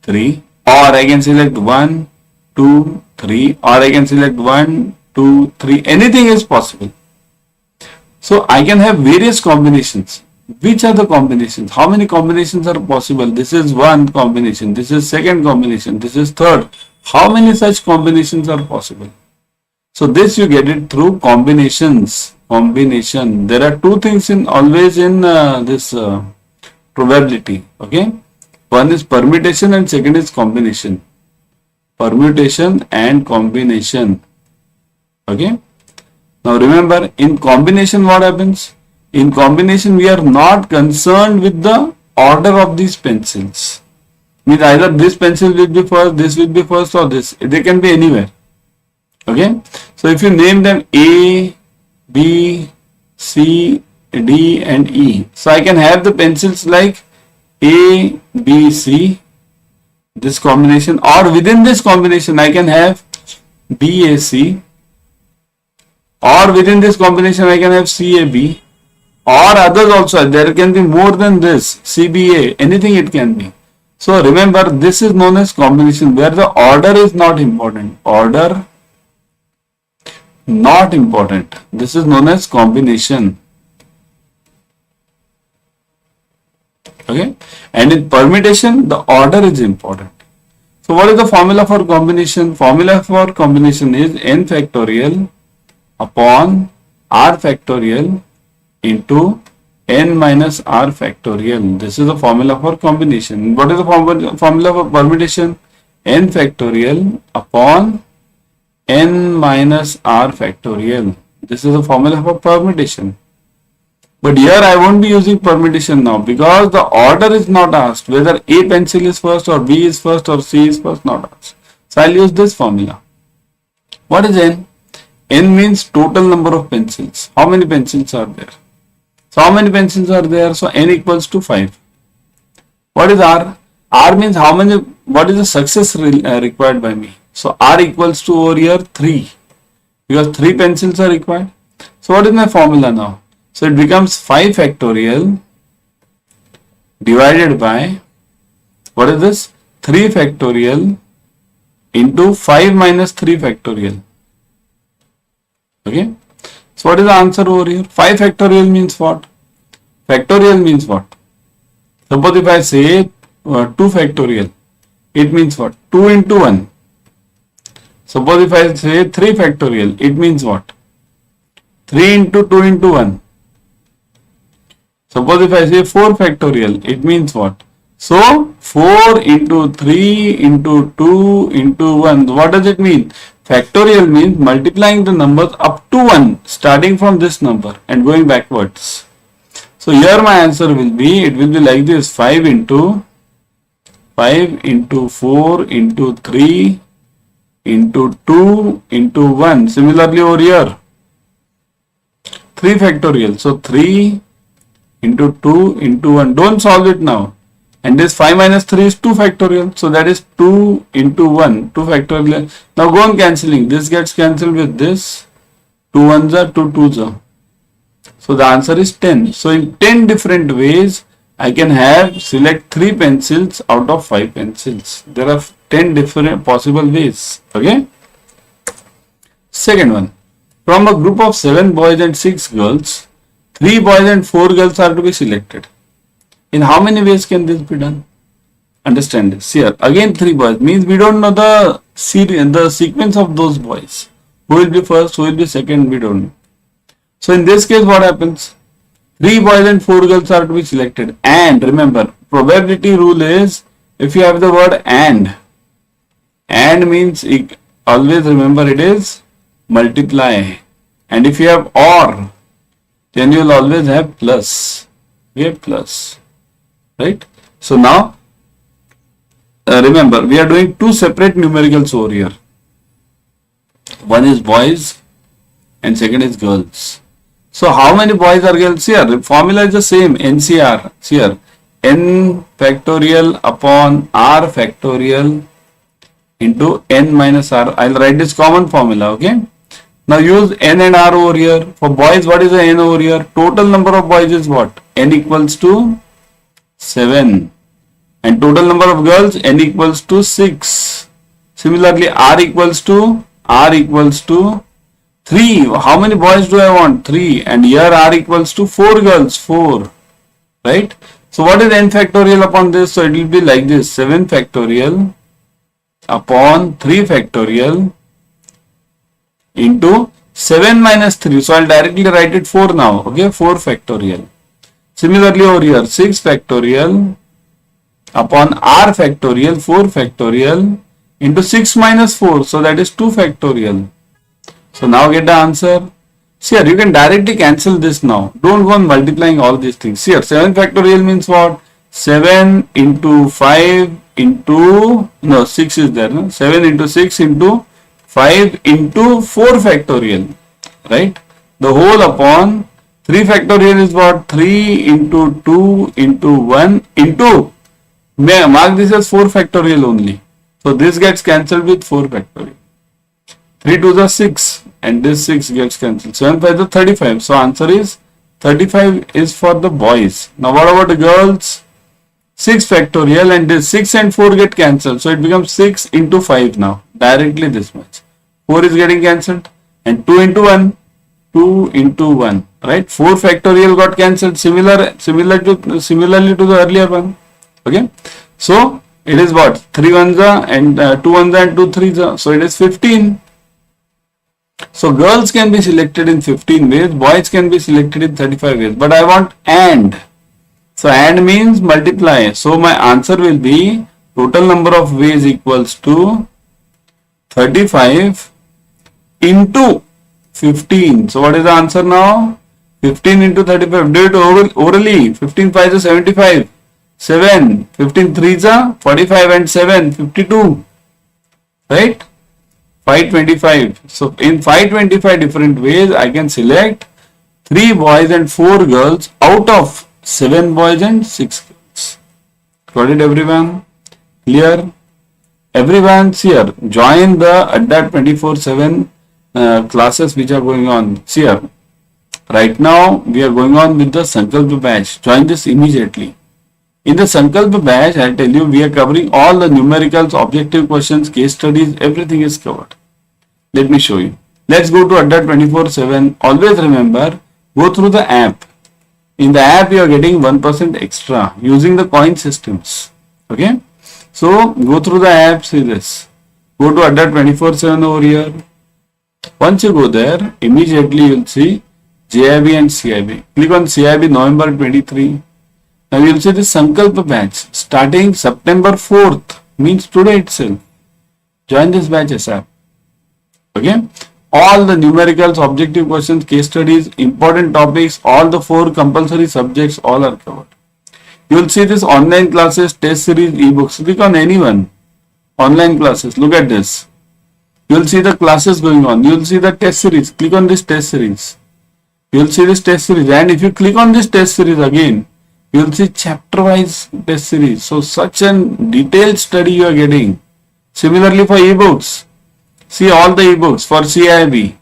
3, or I can select 1, 2, 3, or I can select 1, 2, 3. Anything is possible. So I can have various combinations. Which are the combinations? How many combinations are possible? This is one combination. This is second combination. This is third. How many such combinations are possible? So this you get it through combinations. combination. There are two things in always in this probability. Okay, one is permutation and second is combination. Permutation and combination. Okay. Now remember, in combination what happens? In combination we are not concerned with the order of these pencils. Means either this pencil will be first, this will be first, or this. They can be anywhere. Okay. So if you name them A, B, C, D and E. So I can have the pencils like A, B, C, this combination, or within this combination I can have B, A, C, or within this combination I can have C, A, B, or others also. There can be more than this, C, B, A, anything it can be. So remember, this is known as combination where the order is not important. Order not important. This is known as combination. Okay. And in permutation, the order is important. So what is the formula for combination? Formula for combination is n factorial upon r factorial into n minus r factorial. This is the formula for combination. What is the formula for permutation? N factorial upon n minus r factorial. This is the formula for permutation. But here I won't be using permutation now because the order is not asked. Whether A pencil is first or B is first or C is first, not asked. So I'll use this formula. What is n? N means total number of pencils. How many pencils are there? So how many pencils are there? So n equals to 5. What is r? R means how many, what is the success required by me? So r equals to over here 3 because 3 pencils are required. So what is my formula now? So it becomes 5 factorial divided by, what is this? 3 factorial into 5 minus 3 factorial. Okay. So what is the answer over here? 5 factorial means what? Factorial means what? Suppose if I say 2 factorial, it means what? 2 into 1. Suppose if I say 3 factorial, it means what? 3 into 2 into 1. Suppose if I say 4 factorial, it means what? So 4 into 3 into 2 into 1. What does it mean? Factorial means multiplying the numbers up to 1 starting from this number and going backwards. So here my answer will be, it will be like this: 5 into 4 into 3 into 2 into 1. Similarly over here 3 factorial. So 3 into 2 into 1. Don't solve it now. And this 5 minus 3 is 2 factorial. So that is 2 into 1. 2 factorial. Now go on cancelling. This gets cancelled with this. 2 1s are 2 2s are. So the answer is 10. So in 10 different ways, I can have select 3 pencils out of 5 pencils. There are 10 different possible ways. Okay. Second one. From a group of 7 boys and 6 girls, 3 boys and 4 girls are to be selected. In how many ways can this be done? Understand this. Here again 3 boys means we don't know the sequence of those boys. Who will be first, who will be second, we don't know. So in this case what happens? 3 boys and 4 girls are to be selected. And remember, probability rule is if you have the word and means always remember it is multiply. And if you have or, then you will always have plus. We have plus. Right? So now remember we are doing 2 separate numericals over here. One is boys and second is girls. So how many boys are girls here? The formula is the same, NCR. Here n factorial upon r factorial into n minus r. I'll write this common formula. Okay. Now use n and r over here. For boys, what is the n over here? Total number of boys is what? N equals to 7. And total number of girls, n equals to 6. Similarly, r equals to 3. How many boys do I want? 3. And here r equals to 4 girls, 4. Right? So what is n factorial upon this? So it will be like this: 7 factorial upon 3 factorial into 7 minus 3. So I'll directly write it 4 now. Okay, 4 factorial. Similarly over here, 6 factorial upon r factorial, 4 factorial into 6 minus 4. So that is 2 factorial. So now get the answer. See here, you can directly cancel this now. Don't go on multiplying all these things. See here, 7 factorial means what? 7 into 5 into, no, 6 is there. No? 7 into 6 into 5 into 4 factorial. Right? The whole upon 3 factorial is what? 3 into 2 into 1 into, mark this as 4 factorial only. So this gets cancelled with 4 factorial. 3 2s are 6 and this 6 gets cancelled. 7 5 is 35. So answer is 35 is for the boys. Now what about the girls? 6 factorial and this 6 and 4 get cancelled. So it becomes 6 into 5 now. Directly this much. 4 is getting cancelled and 2 into 1. 2 into 1. Right? 4 factorial got cancelled similarly to the earlier one. Okay. So it is what? 3 ones are and 2 ones and 2 threes are. So it is 15. So girls can be selected in 15 ways, boys can be selected in 35 ways. But I want AND. So AND means multiply. So my answer will be total number of ways equals to 35 into 15. So what is the answer now? 15 into 35. Do it orally. 15 5 is 75. 7. 15 3s are 45 and 7. 52. Right? 525. So in 525 different ways I can select 3 boys and 4 girls out of 7 boys and 6 girls. Got it everyone? Clear? Everyone here join the Adda 24/7 classes which are going on. See here. Right now we are going on with the Sankalpa batch. Join this immediately. In the Sankalpa batch, I tell you, we are covering all the numericals, objective questions, case studies, everything is covered. Let me show you. Let's go to Adda 24/7. Always remember, go through the app. In the app, you are getting 1% extra using the coin systems. Okay. So, go through the app, see this. Go to Adda 24/7 over here. Once you go there, immediately you will see JIB and CAIIB. Click on CAIIB November 23. Now you will see the Sankalpa batch starting September 4th, means today itself. Join this batch ASAP. Okay. All the numericals, objective questions, case studies, important topics, all the 4 compulsory subjects, all are covered. You will see this online classes, test series, ebooks. Click on any one. Online classes. Look at this. You will see the classes going on. You will see the test series. Click on this test series. You will see this test series. And if you click on this test series again, you will see chapter wise test series. So such a detailed study you are getting. Similarly for ebooks. See all the ebooks for CAIIB.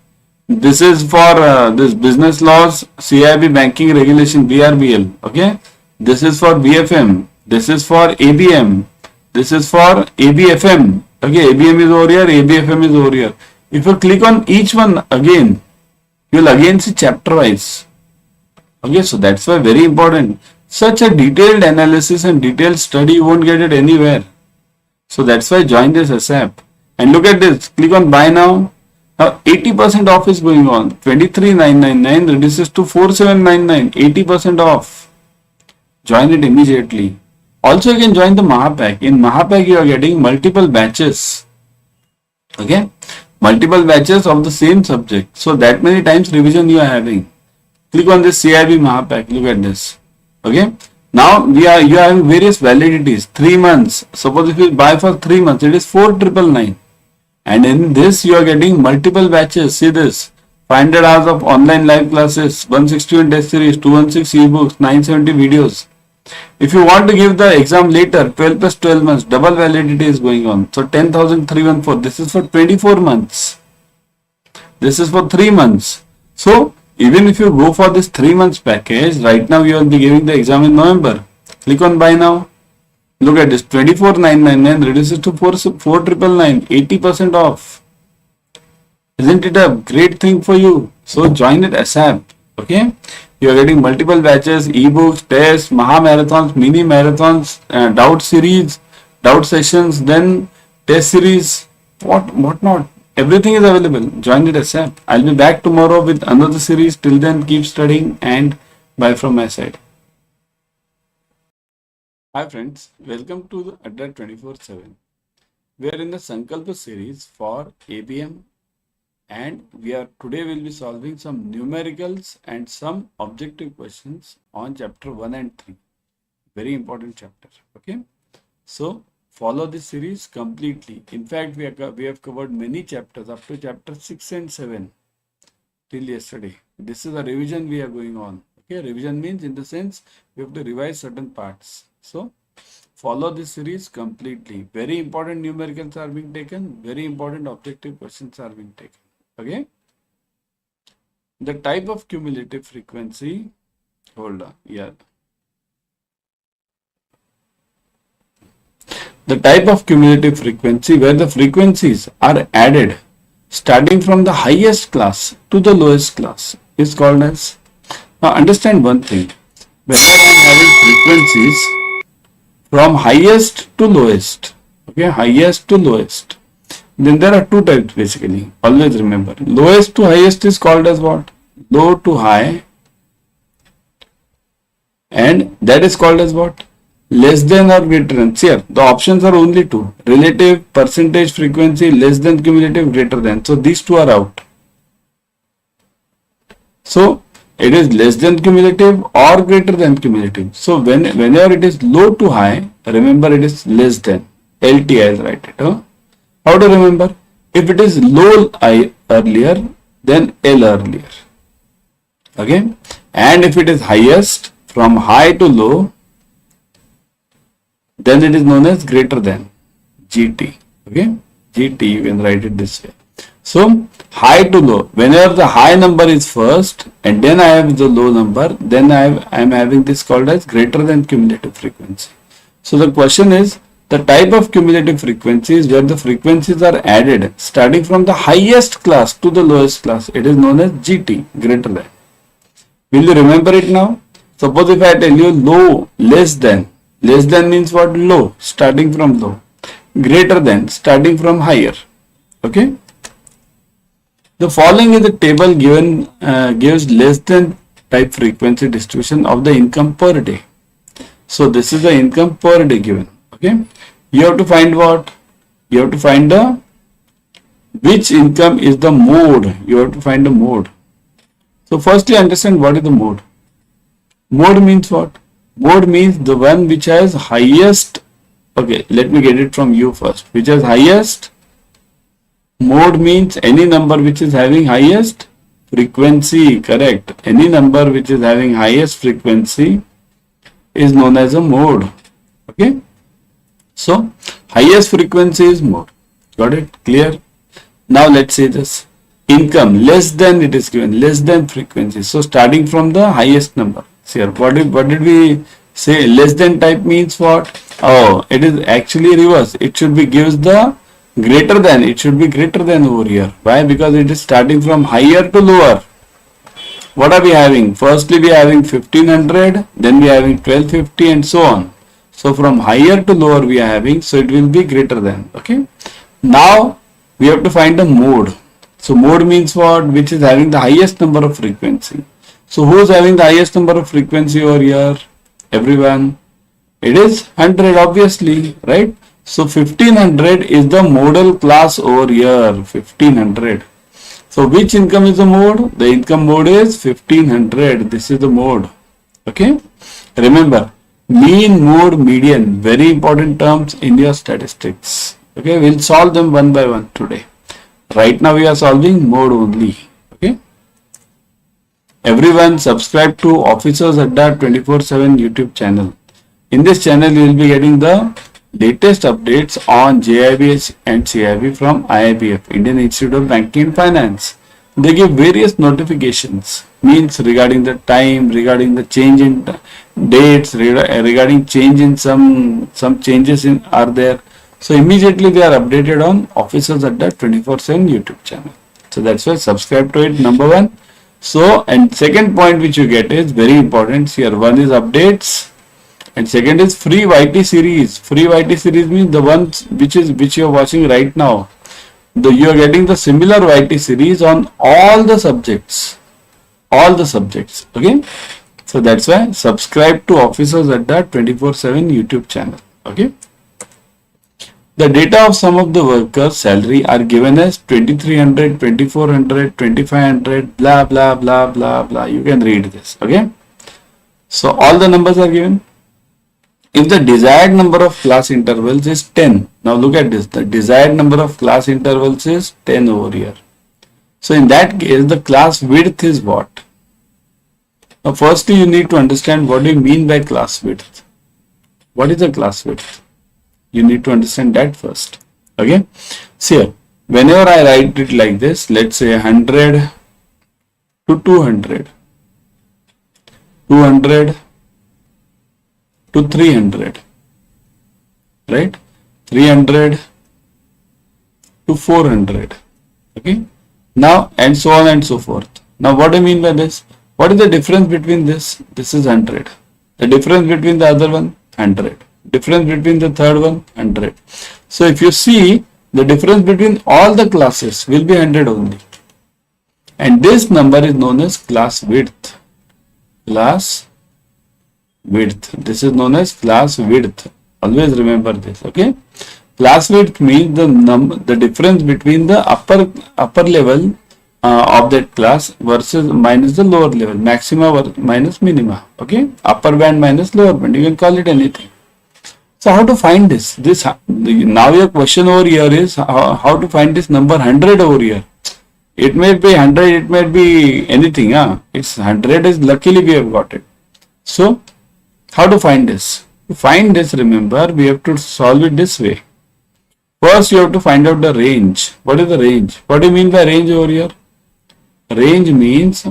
This is for this business laws, CAIIB banking regulation, BRBL. Okay. This is for BFM. This is for ABM. This is for ABFM. Okay. ABM is over here. ABFM is over here. If you click on each one again, you will again see chapter wise. Okay. So that's why very important. Such a detailed analysis and detailed study you won't get it anywhere. So that's why join this ASAP. And look at this. Click on buy now. Now 80% off is going on. 23,999 reduces to 4,799. 80% off. Join it immediately. Also you can join the Mahapack. In Mahapack you are getting multiple batches. Okay. Multiple batches of the same subject. So that many times revision you are having. Click on this CAIIB Mahapack. Look at this. Okay. Now you are having various validities. 3 months. Suppose if you buy for 3 months, it is 4,999. And in this you are getting multiple batches. See this. 500 hours of online live classes, 161 test series, 216 ebooks, 970 videos. If you want to give the exam later, 12 plus 12 months, double validity is going on. So 10,314. This is for 24 months. This is for 3 months. So even if you go for this 3 months package, right now you will be giving the exam in November. Click on buy now. Look at this. 24,999 reduces to 4,999. 80% off. Isn't it a great thing for you? So join it ASAP. Okay. You are getting multiple batches, ebooks, tests, Maha marathons, mini marathons, doubt series, doubt sessions, then test series, what not. Everything is available. Join it ASAP. I'll be back tomorrow with another series. Till then, keep studying and bye from my side. Hi friends, welcome to the Adda 24/7. We are in the Sankalpa series for ABM, and today we'll be solving some numericals and some objective questions on chapter 1 and 3. Very important chapter. Okay, so follow this series completely. In fact, we have covered many chapters up to chapter 6 and 7 till yesterday. This is a revision we are going on. Okay, revision means in the sense we have to revise certain parts. So follow this series completely. Very important numericals are being taken. Very important objective questions are being taken. Okay. The type of cumulative frequency. Hold on. Yeah. The type of cumulative frequency where the frequencies are added starting from the highest class to the lowest class is called as. Now understand one thing. Whenever I am having frequencies from highest to lowest, okay, highest to lowest, then there are two types basically. Always remember, lowest to highest is called as what? Low to high, and that is called as what? Less than or greater than. Here the options are only two: relative, percentage frequency, less than, cumulative, greater than. So these two are out. So it is less than cumulative or greater than cumulative. So whenever it is low to high, remember it is less than. LT, I'll write it. How to remember? If it is low I earlier, then L earlier. Okay. And if it is highest, from high to low, then it is known as greater than. GT. Okay. GT, you can write it this way. So high to low, whenever the high number is first and then I have the low number, then I am having this called as greater than cumulative frequency. So the question is, the type of cumulative frequency is where the frequencies are added starting from the highest class to the lowest class. It is known as GT, greater than. Will you remember it now? Suppose if I tell you low, less than means what? Low, starting from low. Greater than, starting from higher. Okay. The following is the table given gives less than type frequency distribution of the income per day. So this is the income per day given. Okay. You have to find what? You have to find the which income is the mode. You have to find the mode. So firstly understand what is the mode. Mode means what? Mode means the one which has highest. Okay, let me get it from you first. Which has highest. Mode means any number which is having highest frequency. Correct. Any number which is having highest frequency is known as a mode. Okay. So highest frequency is mode. Got it? Clear? Now let's say this. Income less than, it is given less than frequency. So starting from the highest number. See here, what did we say? Less than type means what? Oh, it is actually reverse. It should be gives the greater than. It should be greater than over here. Why? Because it is starting from higher to lower. What are we having? Firstly, we are having 1500, then we are having 1250 and so on. So from higher to lower we are having, so it will be greater than. Okay. Now we have to find a mode. So mode means what? Which is having the highest number of frequency. So who is having the highest number of frequency over here? Everyone. It is 100 obviously, right? So 1500 is the modal class over here. 1500. So which income is the mode? The income mode is 1500. This is the mode. Okay. Remember, mean, mode, median. Very important terms in your statistics. Okay. We'll solve them one by one today. Right now we are solving mode only. Okay. Everyone subscribe to Officers Adda 24/7 YouTube channel. In this channel you will be getting the latest updates on JIB and CAIIB from IIBF, Indian Institute of Banking and Finance. They give various notifications, means regarding the time, regarding the change in dates, regarding change in some changes in are there. So immediately they are updated on Officers Adda 24/7 YouTube channel. So that's why subscribe to it, number one. So, and second point which you get is very important here. One is updates and second is free YT series. Free YT series means the ones which you are watching right now. you are getting the similar YT series on all the subjects. All the subjects. Okay. So that's why subscribe to Officers Adda 24/7 YouTube channel. Okay. The data of some of the workers' salary are given as 2300, 2400, 2500, blah blah blah blah blah. You can read this. Okay. So all the numbers are given. If the desired number of class intervals is 10, now look at this. The desired number of class intervals is 10 over here. So in that case, the class width is what? Now firstly, you need to understand what do you mean by class width. What is the class width? You need to understand that first. Okay. See here, whenever I write it like this, let's say 100 to 200, 200 to 300, right? 300 to 400. Okay. Now, and so on and so forth. Now, what do I mean by this? What is the difference between this? This is 100. The difference between the other one, 100. Difference between the third one, 100. So if you see, the difference between all the classes will be 100 only. And this number is known as class width. Class width. This is known as class width. Always remember this. Okay. Class width means the difference between the upper level of that class versus minus the lower level, maxima minus minima. Okay. Upper band minus lower band. You can call it anything. So how to find this? Now your question over here is how to find this number 100 over here. It may be 100, it may be anything. It's 100 is luckily we have got it. So how to find this? To find this, remember, we have to solve it this way. First, you have to find out the range. What is the range? What do you mean by range over here? Range means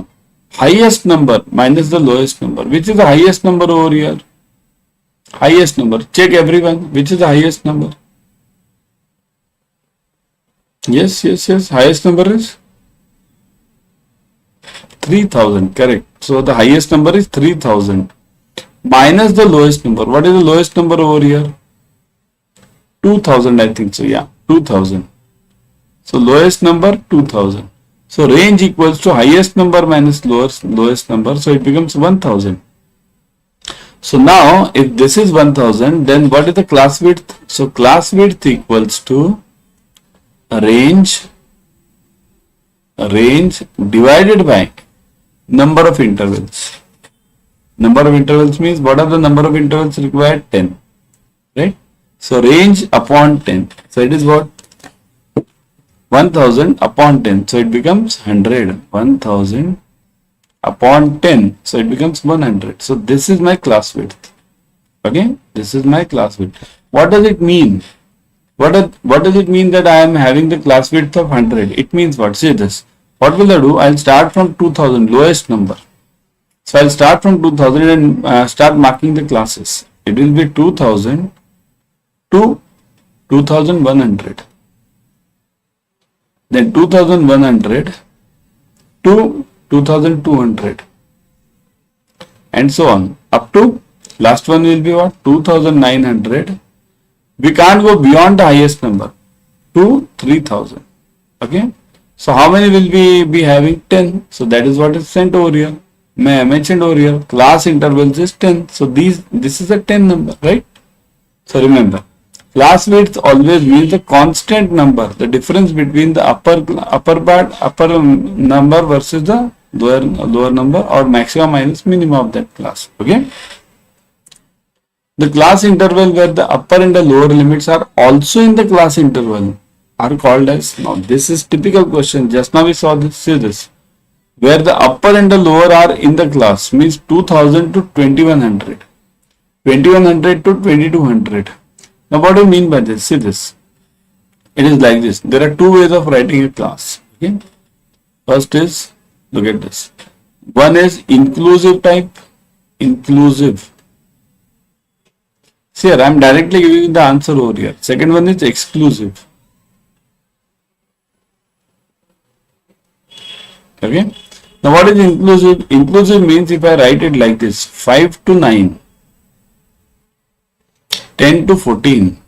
highest number minus the lowest number. Which is the highest number over here? Highest number. Check everyone. Which is the highest number? Yes. Highest number is 3000. Correct. So the highest number is 3000. Minus the lowest number. What is the lowest number over here? 2000, I think so. Yeah, 2000. So lowest number 2000. So range equals to highest number minus lowest number. So it becomes 1000. So now if this is 1000, then what is the class width? So class width equals to range divided by number of intervals. Number of intervals means what are the number of intervals required? 10. Right? So range upon 10. So it is what? 1000 upon 10. So it becomes 100. 1000 upon 10. So it becomes 100. So this is my class width. Okay? This is my class width. What does it mean? What does it mean that I am having the class width of 100? It means what? See this. What will I do? I'll start from 2000, lowest number. So I'll start from 2000 and start marking the classes. It will be 2000 to 2100. Then 2100 to 2200. And so on. Up to last one will be what? 2900. We can't go beyond the highest number to 3000. Okay. So how many will we be having? 10. So that is what is sent over here. I mentioned over here, class intervals is 10. So this is a 10 number, right? So remember, class width always means the constant number, the difference between the upper number versus the lower number, or maximum minus minimum of that class. Okay. The class interval where the upper and the lower limits are also in the class interval are called as, now this is typical question, just now we saw this, see this, where the upper and the lower are in the class means 2000 to 2100, 2100 to 2200. Now what do you mean by this? See this, it is like this. There are two ways of writing a class. Okay. First is, look at this, one is inclusive type, inclusive. See here, I am directly giving the answer over here. Second one is exclusive. Okay. Now what is inclusive? Inclusive means if I write it like this, 5 to 9, 10 to 14,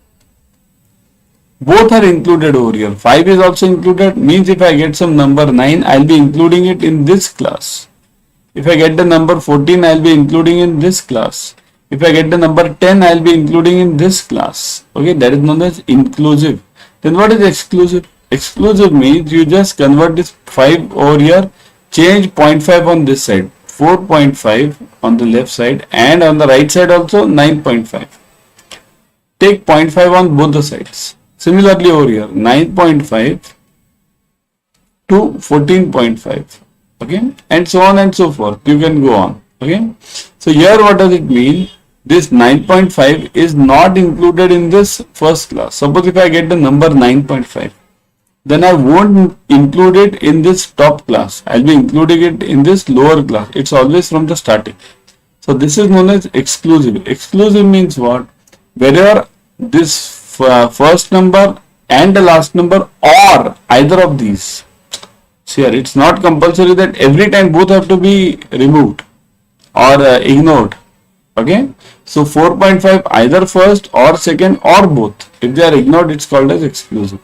Both are included over here. 5 is also included, means if I get some number 9, I'll be including it in this class. If I get the number 14, I'll be including in this class. If I get the number 10, I'll be including in this class. Okay, that is known as inclusive. Then what is exclusive? Exclusive means you just convert this 5 over here, change 0.5 on this side, 4.5 on the left side, and on the right side also 9.5. Take 0.5 on both the sides. Similarly over here, 9.5 to 14.5. Okay, and so on and so forth. You can go on. Okay, so here what does it mean? This 9.5 is not included in this first class. Suppose if I get the number 9.5, then I won't include it in this top class. I'll be including it in this lower class. It's always from the starting. So this is known as exclusive. Exclusive means what? Wherever this first number and the last number or either of these. See here, it's not compulsory that every time both have to be removed or ignored. Okay, so 4.5 either first or second or both. If they are ignored, it's called as exclusive.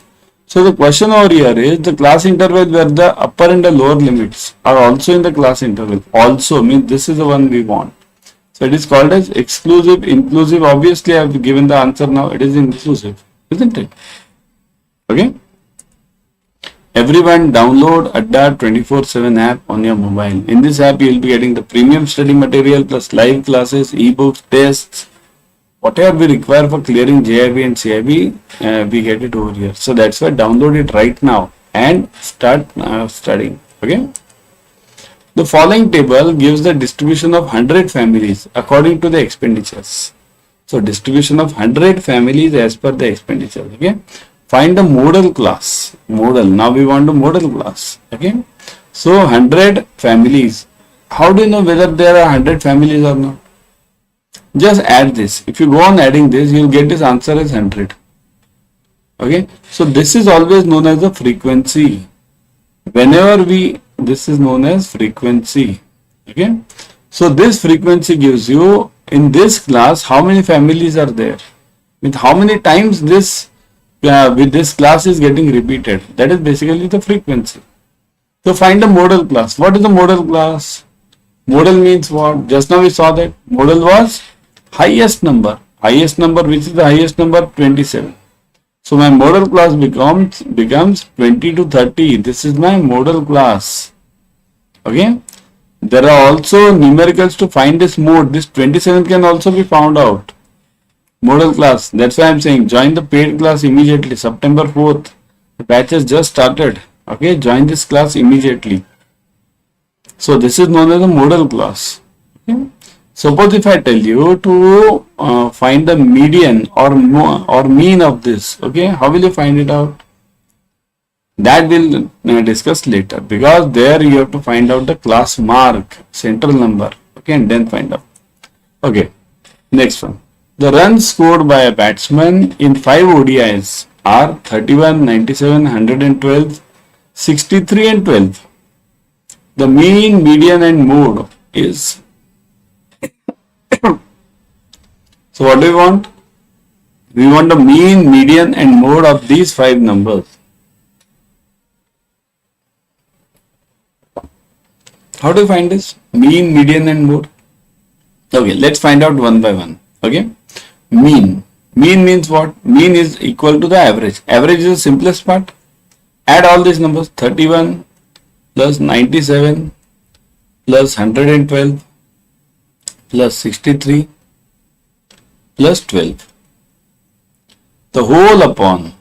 So the question over here is the class interval where the upper and the lower limits are also in the class interval. Also means this is the one we want. So it is called as exclusive, inclusive. Obviously I have given the answer now. It is inclusive, isn't it? Okay. Everyone download Adda 24/7 app on your mobile. In this app, you will be getting the premium study material plus live classes, ebooks, tests, whatever we require for clearing JIB and CAIIB, we get it over here. So that's why download it right now and start studying. Okay. The following table gives the distribution of 100 families according to the expenditures. So distribution of 100 families as per the expenditure. Okay. Find the model class. Model. Now we want the model class. Okay. So 100 families. How do you know whether there are 100 families or not? Just add this. If you go on adding this, you will get this answer as 100. Okay. So this is always known as the frequency. Whenever this is known as frequency. Okay. So this frequency gives you in this class how many families are there. With how many times this with this class is getting repeated. That is basically the frequency. So find the model class. What is the model class? Model means what? Just now we saw that model was highest number. Highest number, which is the highest number? 27. So my model class becomes 20 to 30. This is my model class. Okay. There are also numericals to find this mode. This 27 can also be found out. Model class. That's why I'm saying join the paid class immediately. September 4th. The batch has just started. Okay. Join this class immediately. So this is known as a model class. Okay. Suppose if I tell you to find the median or mean of this. Okay. How will you find it out? That we'll discuss later, because there you have to find out the class mark, central number. Okay. And then find out. Okay. Next one. The runs scored by a batsman in 5 ODIs are 31, 97, 112, 63 and 12. The mean, median and mode is. So what do we want? We want the mean, median and mode of these 5 numbers. How do you find this? Mean, median and mode. Okay, let's find out one by one. Okay. Mean. Mean means what? Mean is equal to the average. Average is the simplest part. Add all these numbers. 31 plus 97 plus 112 plus 63 plus 12. The whole upon.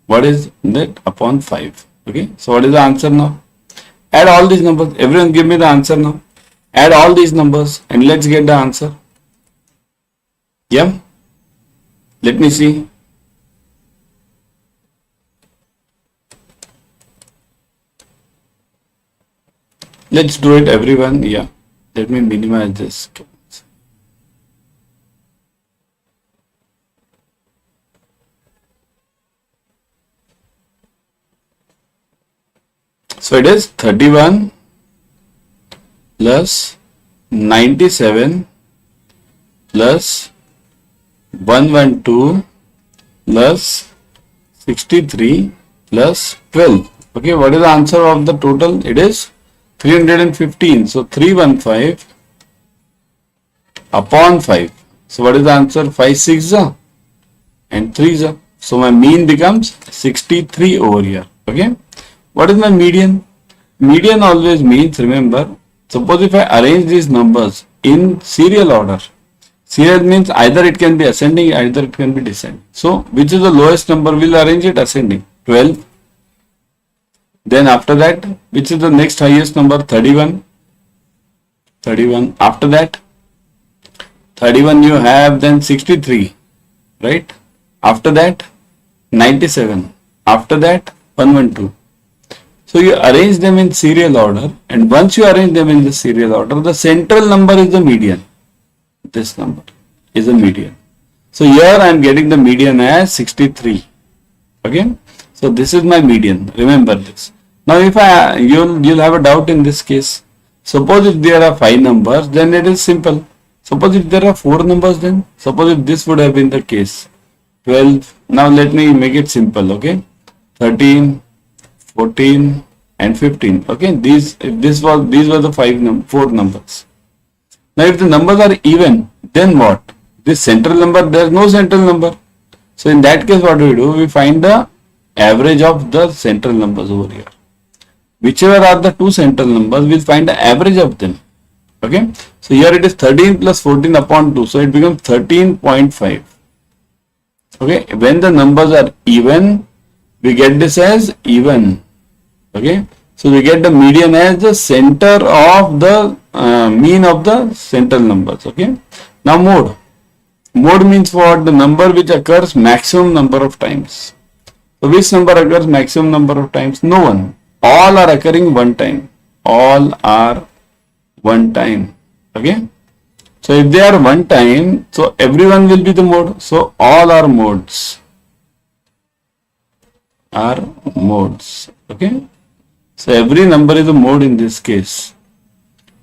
What is that? Upon 5. Okay. So what is the answer now? Add all these numbers. Everyone give me the answer now. Add all these numbers and let's get the answer. Yeah. Let me see. Let's do it, everyone. Yeah. Let me minimize this. So it is 31 plus 97 plus 112 plus 63 plus 12. Okay, what is the answer of the total? It is 315. So 315 upon 5. So what is the answer? 5 6 and 3 So my mean becomes 63 over here. Okay. What is my median? Median always means, remember, suppose if I arrange these numbers in serial order. Serial means either it can be ascending, either it can be descending. So which is the lowest number? We'll arrange it ascending. 12. Then after that, which is the next highest number? 31. 31. After that, 31 you have then 63. Right? After that, 97. After that, 112. So you arrange them in serial order, and once you arrange them in the serial order, the central number is the median. This number is a median. So here I am getting the median as 63. Okay. So this is my median. Remember this. Now if you'll have a doubt in this case. Suppose if there are 5 numbers, then it is simple. Suppose if there are 4 numbers, then suppose if this would have been the case. 12. Now let me make it simple. Okay. 13, 14 and 15. Okay. These were the 4 numbers. Now if the numbers are even, then what? This central number, there is no central number. So in that case, what do? We find the average of the central numbers over here. Whichever are the 2 central numbers, we'll find the average of them. Okay. So here it is 13 plus 14 upon 2. So it becomes 13.5. Okay. When the numbers are even, we get this as even. Okay. So we get the median as the center of the mean of the central numbers. Okay. Now mode. Mode means what? The number which occurs maximum number of times. So which number occurs maximum number of times? No one. All are occurring one time. All are one time. Okay. So if they are one time, so everyone will be the mode. So all are modes. Are modes. Okay. So every number is a mode in this case.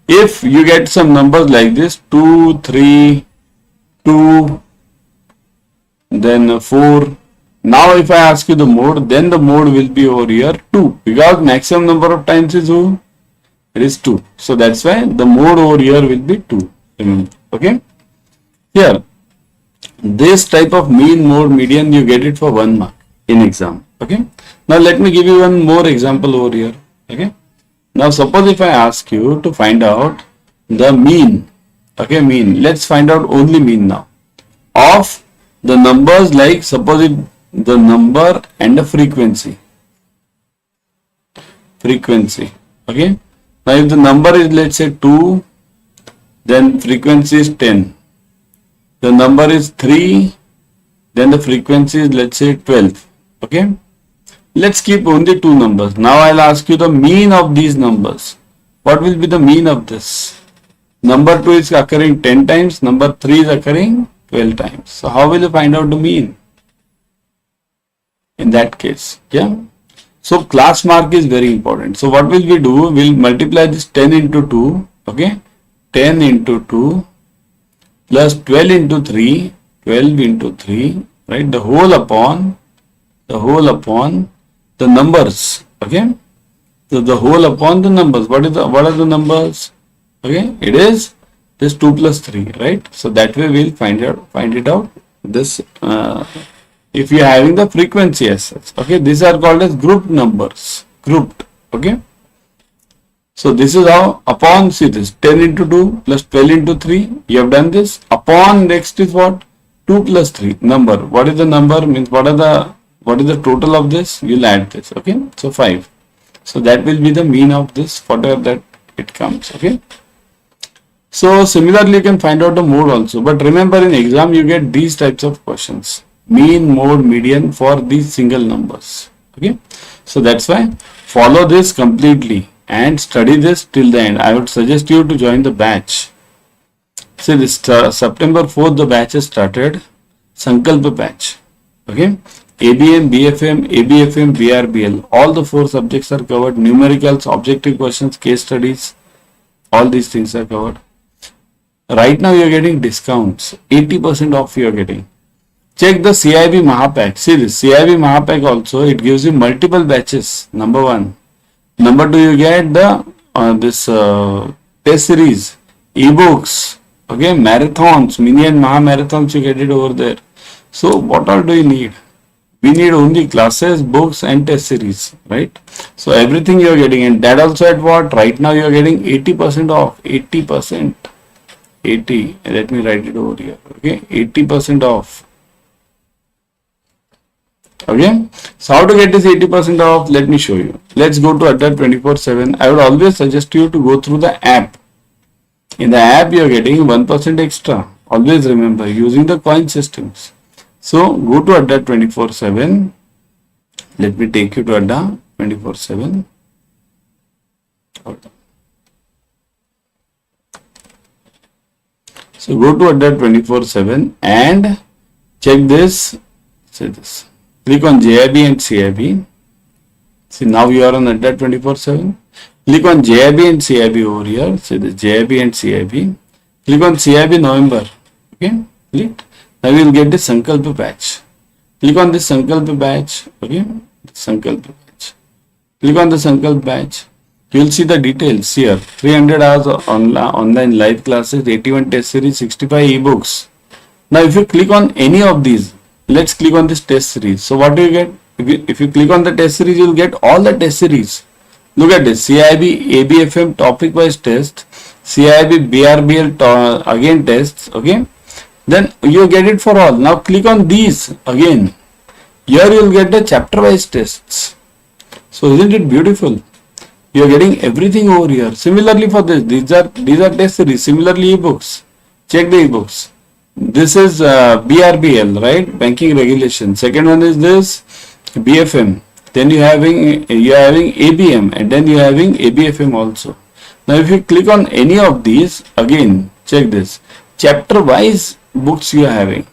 If you get some numbers like this, 2, 3, 2, then 4. Now if I ask you the mode, then the mode will be over here 2, because maximum number of times is who? It is 2. So that's why the mode over here will be 2. Okay. Here, this type of mean, mode, median, you get it for 1 mark in exam. Okay. Now let me give you one more example over here. Okay. Now suppose if I ask you to find out the mean. Okay, mean. Let's find out only mean now. Of the numbers, like suppose the number and the frequency. Frequency. Okay. Now if the number is, let's say 2, then frequency is 10. The number is 3, then the frequency is, let's say 12. Okay. Let's keep only 2 numbers. Now I'll ask you the mean of these numbers. What will be the mean of this? Number 2 is occurring 10 times. Number 3 is occurring 12 times. So how will you find out the mean? In that case, yeah. So class mark is very important. So what will we do? We'll multiply this 10 into 2. Okay. 10 into 2 plus 12 into 3. 12 into 3. Right. The whole upon the numbers. Okay. So the whole upon the numbers. What are the numbers? Okay. It is this 2 plus 3. Right. So that way we'll find it out. This if you are having the frequency as such. Okay. These are called as grouped numbers. Grouped. Okay. So this is how upon, see this 10 into 2 plus 12 into 3. You have done this. Upon next is what? 2 plus 3 number. What is the number? Means what is the total of this? You'll add this. Okay. So 5. So that will be the mean of this, whatever that it comes. Okay. So similarly you can find out the mode also. But remember, in exam you get these types of questions. Mean, mode, median for these single numbers. Okay. So that's why follow this completely and study this till the end. I would suggest you to join the batch. See this September 4th the batch has started. Sankalpa batch. Okay. ABM, BFM, ABFM, BRBL. All the 4 subjects are covered. Numericals, objective questions, case studies. All these things are covered. Right now you are getting discounts. 80% off you are getting. Check the CAIIB Mahapack. See this CAIIB Mahapack also, it gives you multiple batches. Number one. Number two, you get the this test series, ebooks, okay, marathons, mini and maha marathons, you get it over there. So what all do you need? We need only classes, books and test series, right? So everything you are getting, and that also at what? Right now you are getting 80% off, 80%, 80, let me write it over here, okay, 80% off. Okay, so how to get this 80% off? Let me show you. Let's go to Adda 24/7. I would always suggest you to go through the app. In the app, you are getting 1% extra. Always remember using the coin systems. So go to Adda 24/7. Let me take you to Adda 24/7. So go to Adda 24/7 and check this. Say this. Click on CAIIB and CAIIB. See, now you are on Adda 24/7. Click on CAIIB and CAIIB over here. See the CAIIB and CAIIB. Click on CAIIB November. Okay, click. Now you will get the Sankalpa batch. Click on this Sankalpa batch. Okay, Sankalpa batch. Click on the Sankalpa batch. You will see the details here. 300 hours of online live classes, 81 test series, 65 ebooks. Now if you click on any of these, let's click on this test series. So what do you get? If you click on the test series, you will get all the test series. Look at this. CAIIB ABFM topic wise test. CAIIB BRBL again tests. Okay. Then you get it for all. Now click on these again. Here you will get the chapter wise tests. So isn't it beautiful? You are getting everything over here. Similarly for this, these are test series. Similarly ebooks. Check the ebooks. This is BRBL, right? Banking regulation. Second one is this BFM. Then you are having ABM, and then you are having ABFM also. Now if you click on any of these, again check this. Chapter wise books you are having.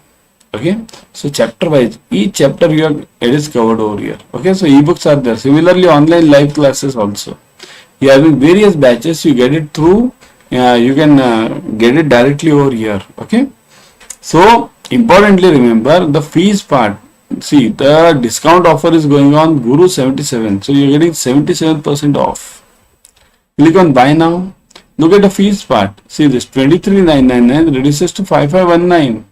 Okay. So chapter wise, each chapter it is covered over here. Okay. So ebooks are there. Similarly online live classes also. You are having various batches. You get it through. You can get it directly over here. Okay. So importantly remember the fees part. See, the discount offer is going on Guru 77. So you're getting 77% off. Click on buy now. Look at the fees part. See this 23,999 reduces to 5,519.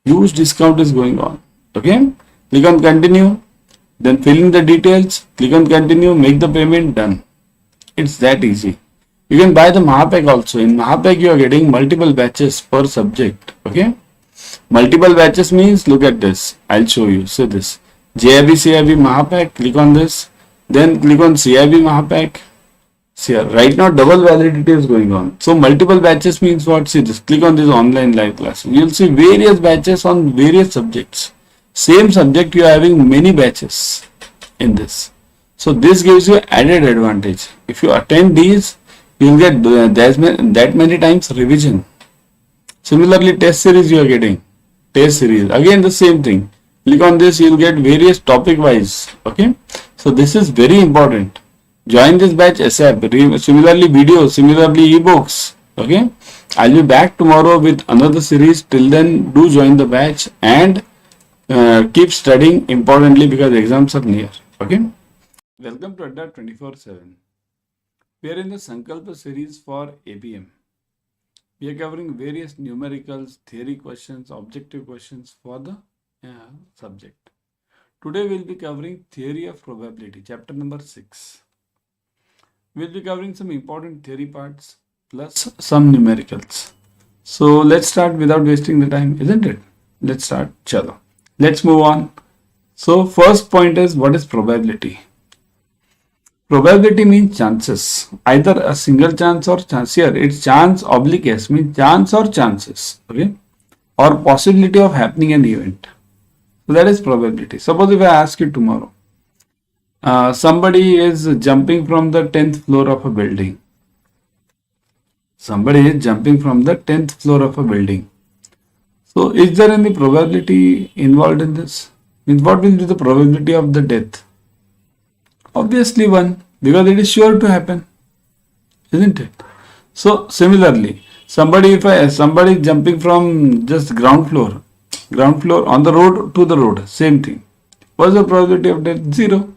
Huge discount is going on. Okay. Click on continue. Then fill in the details. Click on continue. Make the payment. Done. It's that easy. You can buy the Mahapack also. In Mahapack you are getting multiple batches per subject. Okay. Multiple batches means, look at this. I'll show you. So this CAIIB Mahapack. Click on this. Then click on CAIIB Mahapack. See here, right now double validity is going on. So multiple batches means what? See this. Click on this online live class. You'll see various batches on various subjects. Same subject you are having many batches in this. So this gives you added advantage. If you attend these, you will get that many times revision. Similarly, test series you are getting. Test series. Again the same thing. Click on this, you will get various topic wise. Okay. So this is very important. Join this batch ASAP. Similarly videos, similarly ebooks. Okay. I'll be back tomorrow with another series. Till then, do join the batch and keep studying importantly because exams are near. Okay. Welcome to Adda 24/7. We are in the Sankalpa series for ABM. We are covering various numericals, theory questions, objective questions for the subject. Today we will be covering theory of probability, chapter number 6. We will be covering some important theory parts plus some numericals. So let's start without wasting the time, isn't it? Let's start. Chalo. Let's move on. So first point is, what is probability? Probability means chances, either a single chance or chance. Here it's chance oblique s, means chance or chances, okay, or possibility of happening an event. So that is probability. Suppose if I ask you tomorrow, somebody is jumping from the 10th floor of a building. Somebody is jumping from the 10th floor of a building. So is there any probability involved in this? Means what will be the probability of the death? Obviously 1, because it is sure to happen, isn't it? So similarly, somebody jumping from just ground floor, Ground floor on the road to the road, same thing. What's the probability of that? 0.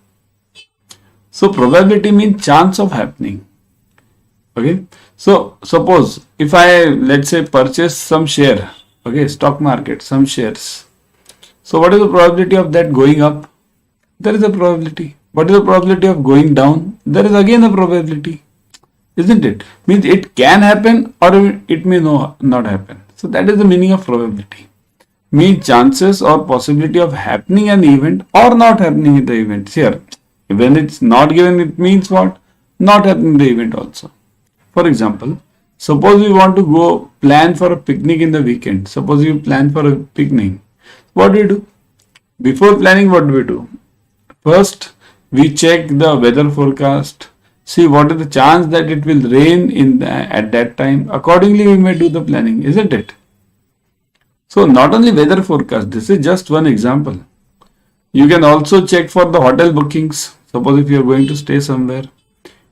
So probability means chance of happening. Okay. So suppose if I, let's say, purchase some share, okay, stock market, some shares. So what is the probability of that going up? There is a probability. What is the probability of going down? There is again a probability. Isn't it? Means it can happen or it may not happen. So that is the meaning of probability. Means chances or possibility of happening an event or not happening in the event. Here, when it's not given, it means what? Not happening the event also. For example, suppose we want to go plan for a picnic in the weekend. Suppose you plan for a picnic. What do you do? Before planning, what do we do? First, we check the weather forecast. See what is the chance that it will rain at that time. Accordingly, we may do the planning, isn't it? So not only weather forecast, this is just one example. You can also check for the hotel bookings. Suppose if you are going to stay somewhere,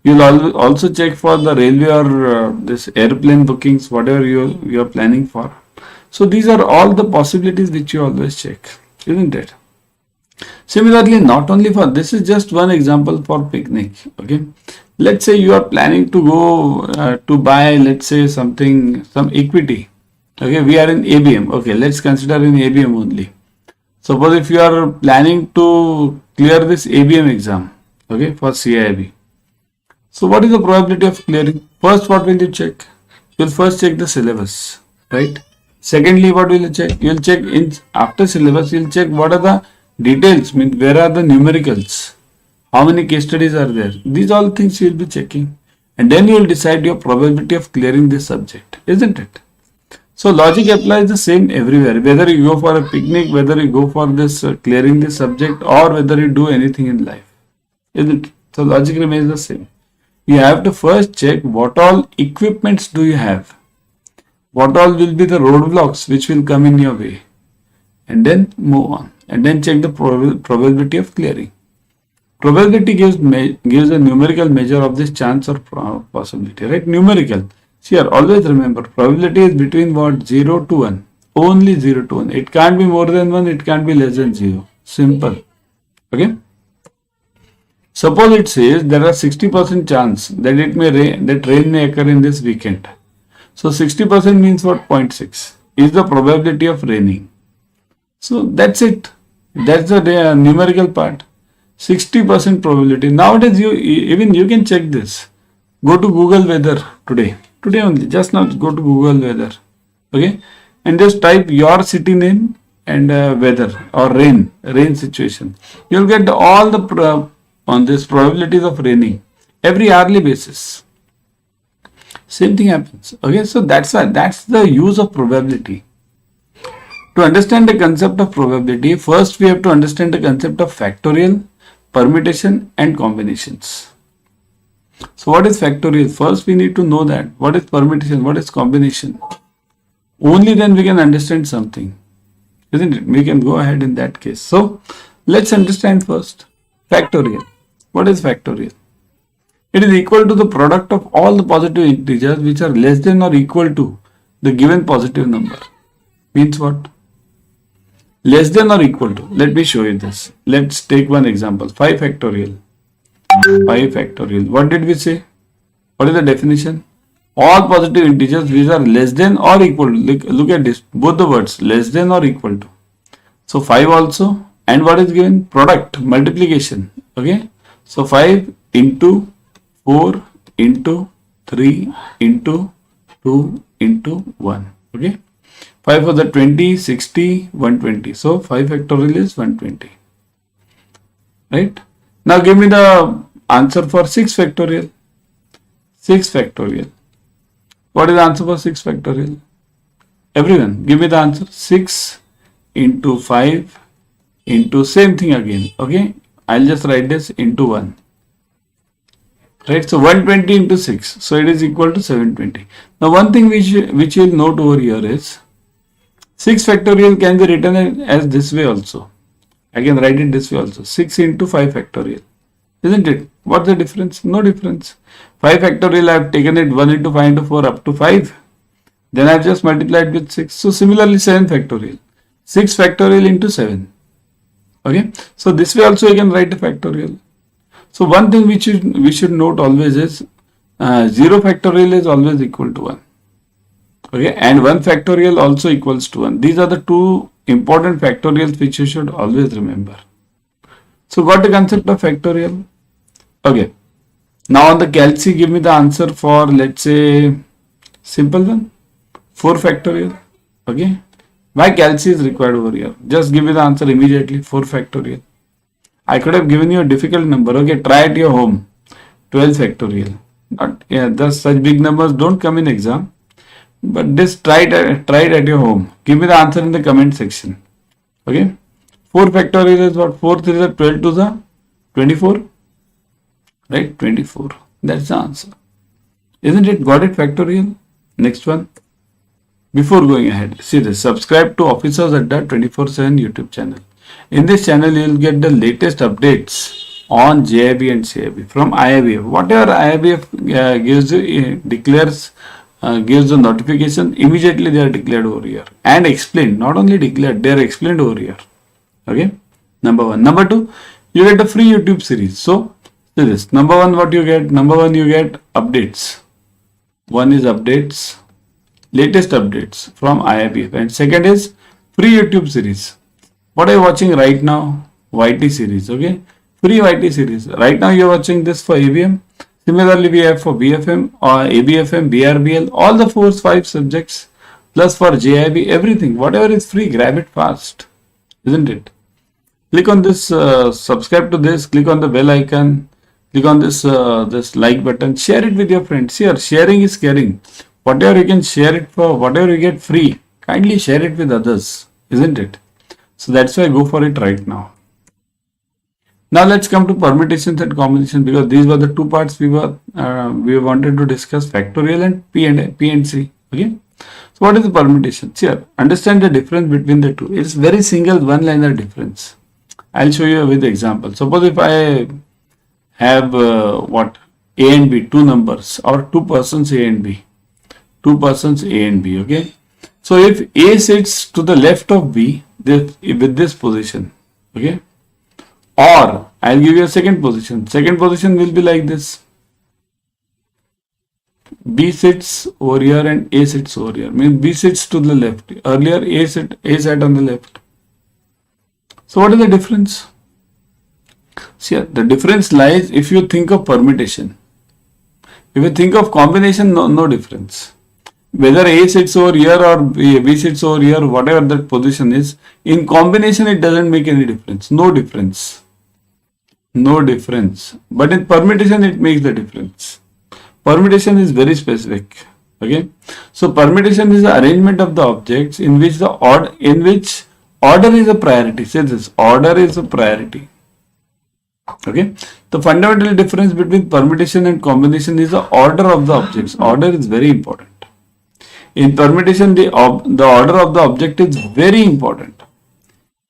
you'll also check for the railway or this airplane bookings, whatever you are planning for. So these are all the possibilities which you always check, isn't it? Similarly, not only for this is just one example for picnic. Okay, let's say you are planning to go to buy, let's say some equity. Okay, we are in ABM. Okay, let's consider in ABM only. Suppose if you are planning to clear this ABM exam, okay, for CAIIB. So what is the probability of clearing? First, what will you check? You will first check the syllabus, right? Secondly, what will you check? You will check after syllabus. You will check what are the details. Means where are the numericals? How many case studies are there? These all things you will be checking, and then you will decide your probability of clearing this subject, isn't it? So logic applies the same everywhere. Whether you go for a picnic, whether you go for this clearing this subject, or whether you do anything in life, isn't it? So logic remains the same. You have to first check what all equipments do you have. What all will be the roadblocks which will come in your way, and then move on, and then check the probability of clearing. Probability gives a numerical measure of this chance or possibility, right? Numerical. See here, always remember, probability is between what? 0 to 1. Only 0 to 1. It can't be more than 1. It can't be less than 0. Simple. Okay. Suppose it says there are 60% chance that rain may occur in this weekend. So 60% means what? 0.6 is the probability of raining. So that's it. That's the numerical part. 60% probability. Nowadays, you can check this. Go to Google weather today. Today only. Just now go to Google weather. Okay, and just type your city name and weather or rain situation. You'll get all the on this probabilities of raining every hourly basis. Same thing happens. Okay, so that's the use of probability. To understand the concept of probability, first we have to understand the concept of factorial, permutation, and combinations. So what is factorial? First we need to know that. What is permutation? What is combination? Only then we can understand something, isn't it? We can go ahead in that case. So let's understand first factorial. What is factorial? It is equal to the product of all the positive integers which are less than or equal to the given positive number. Means what? Less than or equal to. Let me show you this. Let's take one example. 5 factorial. 5 factorial. What did we say? What is the definition? All positive integers which are less than or equal to. Look at this. Both the words less than or equal to. So 5 also. And what is given? Product. Multiplication. Okay. So 5 into 4 into 3 into 2 into 1. Okay. 5 for the 20, 60, 120. So 5 factorial is 120. Right. Now give me the answer for 6 factorial. 6 factorial. What is the answer for 6 factorial? Everyone, give me the answer. 6 into 5 into same thing again. Okay. I'll just write this into 1. Right. So 120 into 6. So it is equal to 720. Now one thing which you will note over here is 6 factorial can be written as this way also. I can write it this way also. 6 into 5 factorial. Isn't it? What's the difference? No difference. 5 factorial, I have taken it 1 into 5 into 4 up to 5. Then I have just multiplied with 6. So similarly 7 factorial. 6 factorial into 7. Okay, so this way also you can write a factorial. So one thing which we should note always is 0 factorial is always equal to 1. Okay, and 1 factorial also equals to 1. These are the two important factorials which you should always remember. So got the concept of factorial? Okay. Now on the calci, give me the answer for, let's say, simple one, 4 factorial. Okay. Why calci is required over here? Just give me the answer immediately, 4 factorial. I could have given you a difficult number. Okay, try at your home, 12 factorial. Not, yeah, just such big numbers don't come in exam. But this try it at your home. Give me the answer in the comment section. Okay. 4 factorial is what? 4 3 is 12 to the 24. Right? 24. That's the answer. Isn't it? Got it? Factorial. Next one. Before going ahead, see this. Subscribe to Officers Adda 24/7 YouTube channel. In this channel, you will get the latest updates on JIB and CAIIB from IIBF. Whatever IIBF gives you, declares, gives the notification, immediately they are declared over here and explained. Not only declared, they are explained over here. Okay, number one. Number two, you get a free YouTube series. So, see this. Number one, what you get? Number one, you get updates. One is updates, latest updates from IIBF, and second is free YouTube series. What are you watching right now? YT series. Okay, free YT series. Right now, you are watching this for ABM. Similarly, we have for BFM or ABFM, BRBL, all the 4-5 subjects, plus for JIB, everything. Whatever is free, grab it fast, isn't it? Click on this, subscribe to this, click on the bell icon, click on this this like button, share it with your friends. Here, sharing is caring. Whatever you can share it for, whatever you get free, kindly share it with others, isn't it? So that's why I go for it right now. Now let's come to permutations and combinations, because these were the two parts we wanted to discuss, factorial and P and C. Okay. So what is the permutation? Here, understand the difference between the two. It's very single one-liner difference. I'll show you with example. Suppose if I have what, A and B, two numbers, or two persons A and B, two persons A and B. Okay. So if A sits to the left of B, with this position, okay, or I'll give you a second position. Second position will be like this. B sits over here and A sits over here. Means B sits to the left. Earlier A sat on the left. So what is the difference? See, the difference lies if you think of permutation. If you think of combination, no difference. Whether A sits over here or B sits over here, whatever that position is, in combination it doesn't make any difference. No difference. No difference. But in permutation it makes the difference. Permutation is very specific. Okay. So permutation is the arrangement of the objects in which order is a priority. Say this, order is a priority. Okay. The fundamental difference between permutation and combination is the order of the objects. Order is very important. In permutation, the order of the object is very important.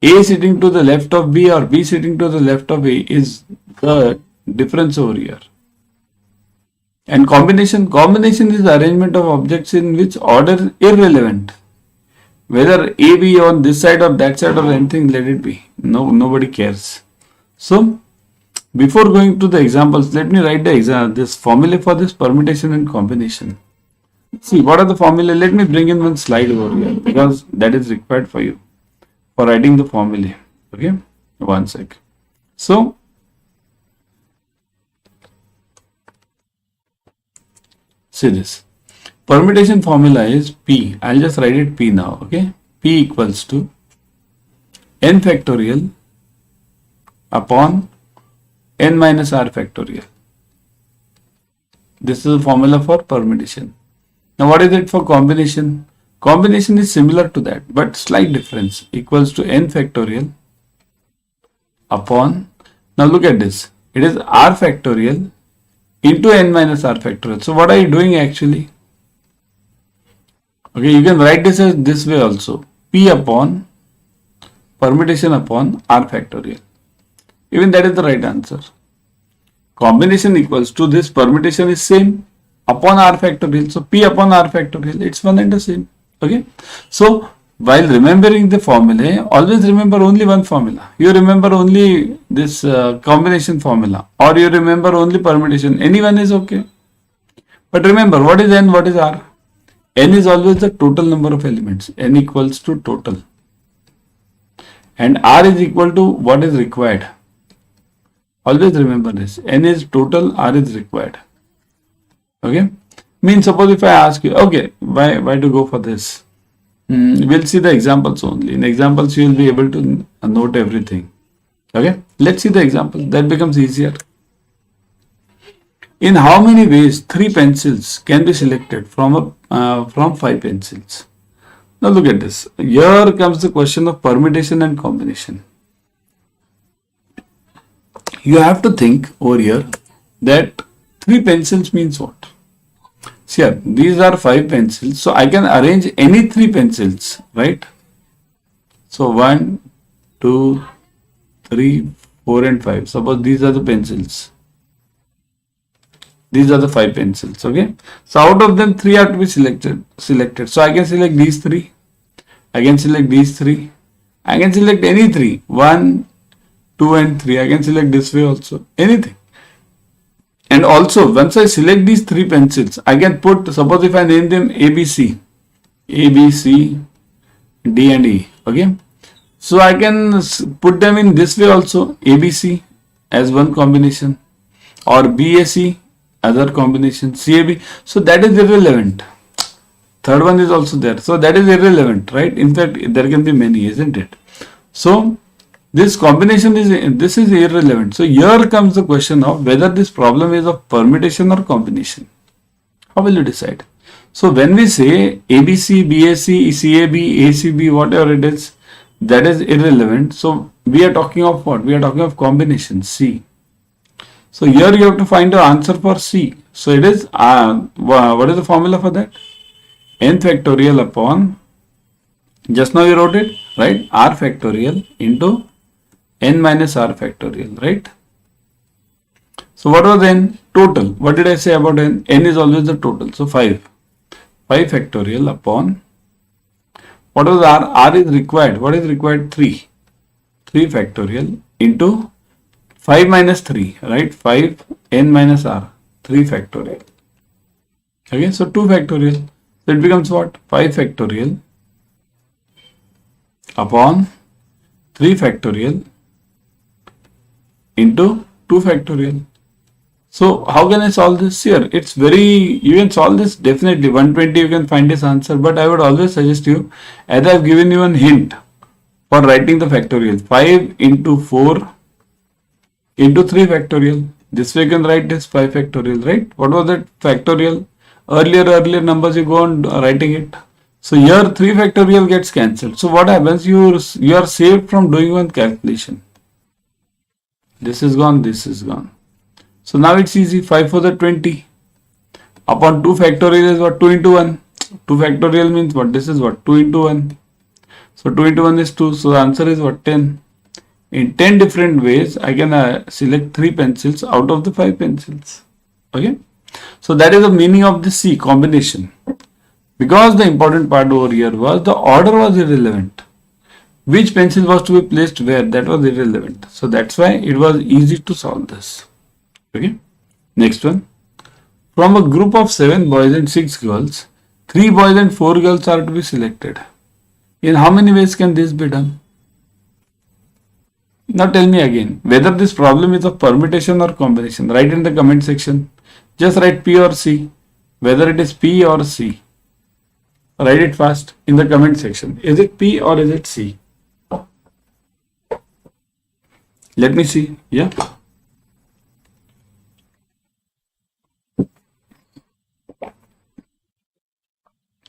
A sitting to the left of B or B sitting to the left of A is the difference over here. And combination is the arrangement of objects in which order is irrelevant. Whether A be on this side or that side or anything, let it be. Nobody cares. So, before going to the examples, let me write this formula for this permutation and combination. See, what are the formula? Let me bring in one slide over here, because that is required for you for writing the formula. Okay, one sec. So, see this. Permutation formula is P. I'll just write it P now. Okay, P equals to n factorial upon n minus r factorial. This is the formula for permutation. Now, what is it for combination? Combination is similar to that, but slight difference, equals to n factorial upon, now look at this, it is r factorial into n minus r factorial. So what are you doing actually? Okay, you can write this as this way also, P upon permutation upon r factorial. Even that is the right answer. Combination equals to this, permutation is same, upon r factorial. So P upon r factorial, it's one and the same. Okay. So while remembering the formulae, always remember only one formula. You remember only this combination formula, or you remember only permutation. Anyone is okay. But remember, what is n, what is r? N is always the total number of elements. N equals to total. And r is equal to what is required. Always remember this. N is total, r is required. Okay? Means suppose if I ask you, okay, why to go for this? We'll see the examples only. In examples, you will be able to note everything. Okay? Let's see the example. That becomes easier. In how many ways 3 pencils can be selected from 5 pencils? Now look at this. Here comes the question of permutation and combination. You have to think over here that 3 pencils means what? See here, these are 5 pencils. So I can arrange any 3 pencils, right? So 1, 2, 3, 4 and 5. Suppose these are the pencils. These are the 5 pencils, okay? So out of them 3 have to be selected. So I can select these 3. I can select these 3. I can select any 3. 1, 2 and 3. I can select this way also. Anything. And also, once I select these 3 pencils, I can put, suppose if I name them ABC, A, B, C, D and E, okay? So I can put them in this way also, ABC as one combination, or BAC, other combination, CAB. So that is irrelevant. Third one is also there. So that is irrelevant, right? In fact, there can be many, isn't it? So this combination is irrelevant. So here comes the question of whether this problem is of permutation or combination. How will you decide? So when we say ABC, BAC, CAB, ACB, whatever it is, that is irrelevant. So we are talking of what? We are talking of combination, C. So here you have to find the answer for C. So it is, what is the formula for that? N factorial upon, just now you wrote it, right? R factorial into n minus r factorial, right? So what was n? Total. What did I say about n? N is always the total. So 5. 5 factorial upon, what was r? R is required. What is required? 3. 3 factorial into 5 minus 3, right? 5 n minus r. 3 factorial. Okay, so 2 factorial. So it becomes what? 5 factorial upon 3 factorial into 2 factorial. So how can I solve this here? It's very, you can solve this definitely. 120 you can find this answer, but I would always suggest you, as I have given you a hint for writing the factorial, 5 into 4 into 3 factorial. This way you can write this 5 factorial, right? What was that factorial? Earlier numbers you go on writing it. So here 3 factorial gets cancelled. So what happens? You are saved from doing one calculation. This is gone, this is gone. So now it's easy. 5 for the 20 upon 2 factorial is what? 2 into 1. 2 factorial means what? This is what? 2 into 1. So 2 into 1 is 2. So the answer is what? 10. In 10 different ways, I can select 3 pencils out of the 5 pencils. Okay. So that is the meaning of the C, combination. Because the important part over here was the order was irrelevant. Which pencil was to be placed where, that was irrelevant. So that's why it was easy to solve this. Okay. Next one. From a group of 7 boys and 6 girls, 3 boys and 4 girls are to be selected. In how many ways can this be done? Now tell me again, whether this problem is of permutation or combination. Write in the comment section. Just write P or C. Whether it is P or C. Write it fast in the comment section. Is it P or is it C? Let me see. Yeah.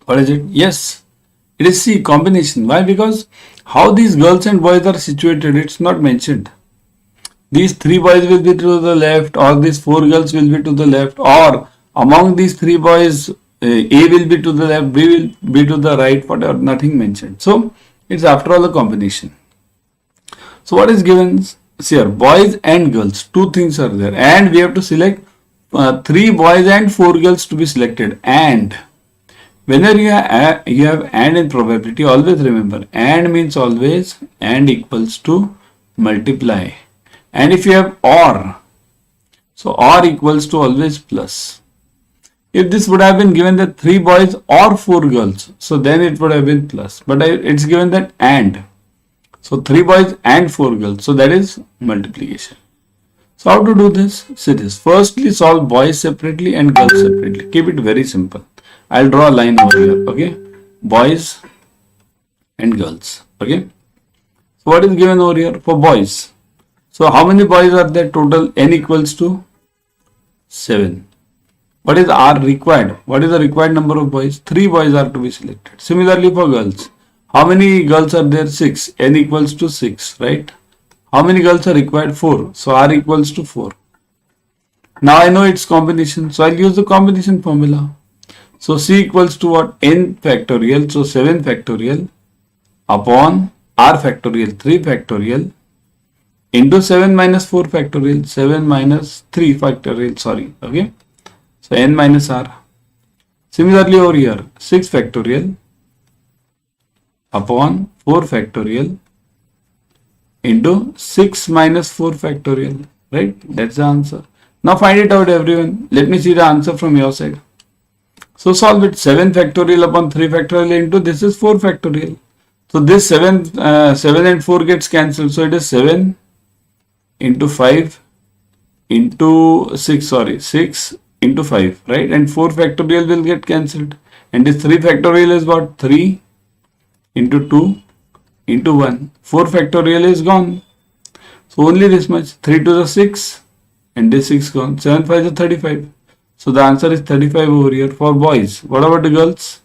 What is it? Yes. It is C, combination. Why? Because how these girls and boys are situated, it's not mentioned. These 3 boys will be to the left, or these 4 girls will be to the left, or among these 3 boys, A will be to the left, B will be to the right, whatever, nothing mentioned. So it's after all a combination. So what is given? See here, boys and girls, 2 things are there, and we have to select 3 boys and 4 girls to be selected, and Whenever you have and in probability, always remember and means always and equals to multiply. And if you have or, so or equals to always plus. If this would have been given that 3 boys or 4 girls, so then it would have been plus. But it's given that and. So 3 boys and 4 girls. So that is multiplication. So how to do this? See this. Firstly, solve boys separately and girls separately. Keep it very simple. I'll draw a line over here. Okay. Boys and girls. Okay. So what is given over here for boys? So how many boys are there total? N equals to 7. What is R required? What is the required number of boys? 3 boys are to be selected. Similarly for girls. How many girls are there? 6. N equals to 6, right? How many girls are required? 4. So R equals to 4. Now I know its combination. So I'll use the combination formula. So C equals to what? N factorial. So 7 factorial upon R factorial 3 factorial into 7 minus 4 factorial 7 minus 3 factorial. Sorry. Okay. So N minus R. Similarly over here 6 factorial upon 4 factorial into 6 minus 4 factorial, right? That's the answer. Now find it out everyone. Let me see the answer from your side. So solve it. 7 factorial upon 3 factorial into this is 4 factorial. So this 7 and 4 gets cancelled. So it is 7 into 5 into 6, sorry, 6 into 5, right? And 4 factorial will get cancelled. And this 3 factorial is what? 3 into 2 into 1. 4 factorial is gone. So only this much. 3 to the 6 and this 6 gone. 7 5 is 35. So the answer is 35 over here for boys. What about the girls?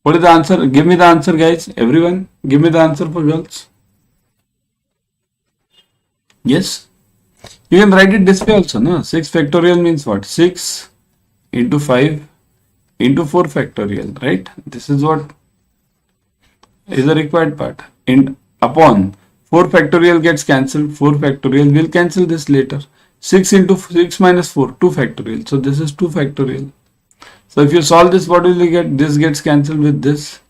What is the answer? Give me the answer, guys. Everyone, give me the answer for girls. Yes. You can write it this way also, no? 6 factorial means what? 6 into 5 into 4 factorial, right? This is what is the required part. And upon 4 factorial gets cancelled. 4 factorial will cancel this later. 6 into 6 minus 4, 2 factorial. So this is 2 factorial. So if you solve this, what will you get? This gets cancelled with this.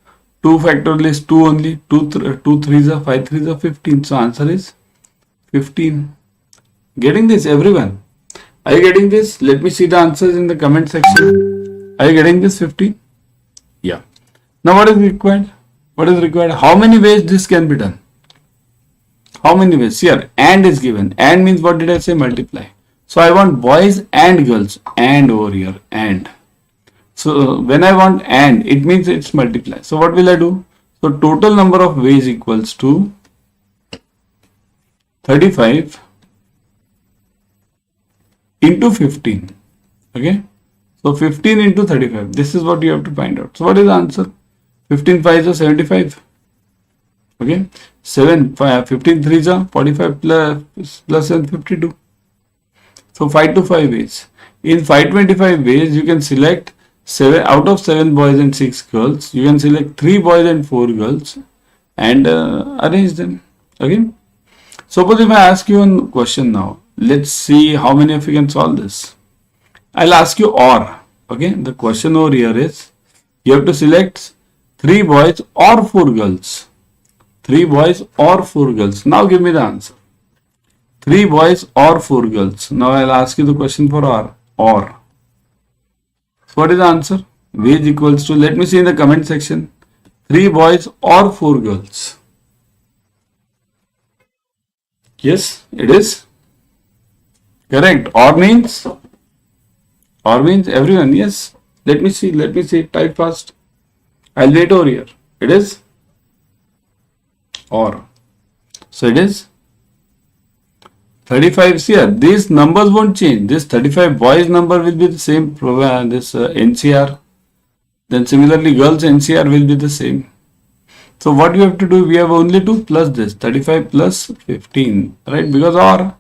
2 factorial is 2 only. 2 3s are 5 3s are 15. So answer is 15. Getting this, everyone? Are you getting this? Let me see the answers in the comment section. Are you getting this 15? Yeah. Now what is required? What is required? How many ways this can be done? How many ways? Here, and is given. And means what did I say? Multiply. So I want boys and girls. And over here. And. So when I want and, it means it's multiply. So what will I do? So total number of ways equals to 35 into 15. Okay. So 15 into 35. This is what you have to find out. So what is the answer? 15 5s are 75. Okay. 7 5 15 3s are 45 plus 7 52. So 5 to 5 ways. In 525 ways you can select 7 out of 7 boys and 6 girls. You can select 3 boys and 4 girls and arrange them. Okay. Suppose if I ask you a question now, let's see how many of you can solve this. I'll ask you or. Okay. The question over here is you have to select 3 boys or 4 girls. 3 boys or 4 girls. Now give me the answer. 3 boys or 4 girls. Now I'll ask you the question for or. So what is the answer? Wage equals to, let me see in the comment section. 3 boys or 4 girls. Yes, it is. Correct. Or means everyone. Yes. Let me see. Type fast. I'll wait over here. It is or. So it is 35 here. These numbers won't change. This 35 boys number will be the same. This NCR. Then similarly girls NCR will be the same. So what you have to do? We have only to plus this 35 plus 15, right? Because or.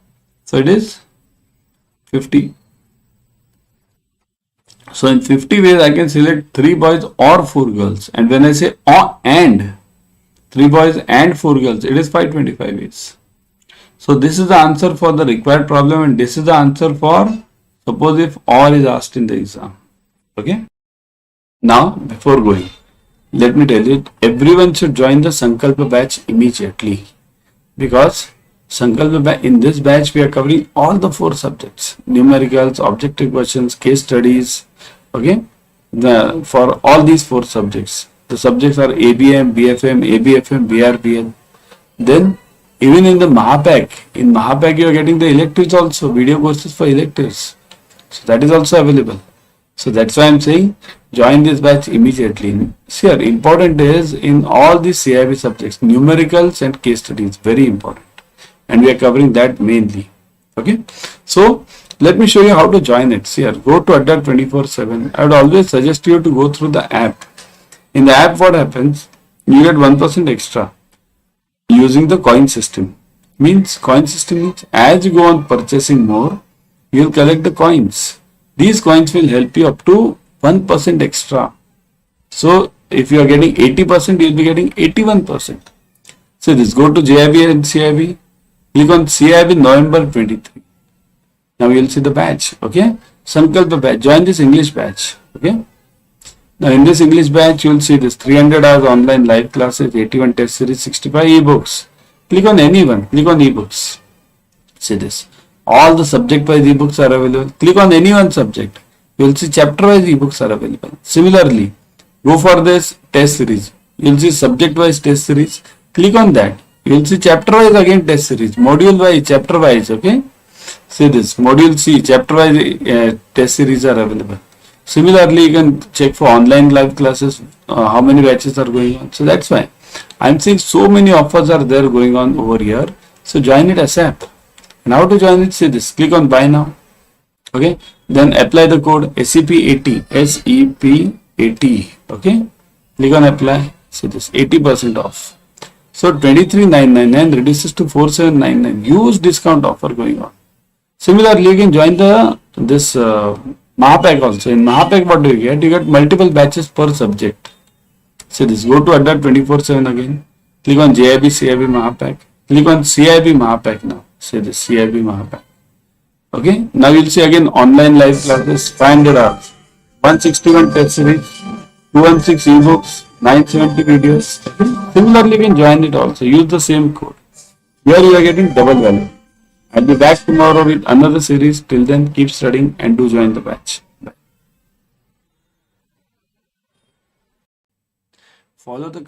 So it is 50. So in 50 ways I can select 3 boys or 4 girls. And when I say or and 3 boys and 4 girls, it is 525 ways. So this is the answer for the required problem and this is the answer for suppose if or is asked in the exam. Okay. Now, before going, let me tell you, everyone should join the Sankalpa batch immediately, because in this batch we are covering all the 4 subjects: numericals, objective questions, case studies. Okay, for all these 4 subjects, the subjects are ABM, BFM, ABFM, BRBL. Then even in the in Mahapack you are getting the electives also, video courses for electives. So that is also available. So that's why I'm saying join this batch immediately. See, here important is in all these CAIIB subjects, numericals and case studies, very important, and we are covering that mainly. Okay, so let me show you how to join it. See, here, go to Adda 24/7. I would always suggest you to go through the app. In the app, what happens? You get 1% extra using the coin system. Means coin system means as you go on purchasing more, you will collect the coins. These coins will help you up to 1% extra. So if you are getting 80%, you will be getting 81%. So this, go to CAIIB CAIIB, click on CAIIB November 23. Now you will see the batch. Okay, Sankalpa batch. Join this English batch. Okay. Now in this English batch, you will see this 300 hours online live classes, 81 test series, 65 ebooks. Click on any one. Click on ebooks. See this. All the subject wise ebooks are available. Click on any one subject. You will see chapter wise ebooks are available. Similarly, go for this test series. You will see subject wise test series. Click on that. You will see chapter wise again test series. Module wise, chapter wise. Okay. See this. Module C, chapter wise test series are available. Similarly, you can check for online live classes, how many batches are going on. So that's why I'm saying so many offers are there going on over here. So join it ASAP. And how to join it? See this. Click on buy now. Okay. Then apply the code SEP80. SEP80. Okay. Click on apply. See this. 80% off. So 23,999 reduces to 4,799. Huge discount offer going on. Similarly, you can join this Mahapack also. In Mahapack, what do you get? You get multiple batches per subject. See this. Go to Adda 24/7 again. Click on CAIIB Mahapack. Click on CAIIB Mahapack now. See this, CAIIB Mahapack. Okay. Now you'll see again online live classes, 500 hours, 161 test series, 216 ebooks, 970 videos. Similarly, you can join it also. Use the same code. Here you are getting double value. I'll be back tomorrow with another series. Till then, keep studying and do join the batch. Bye. Follow the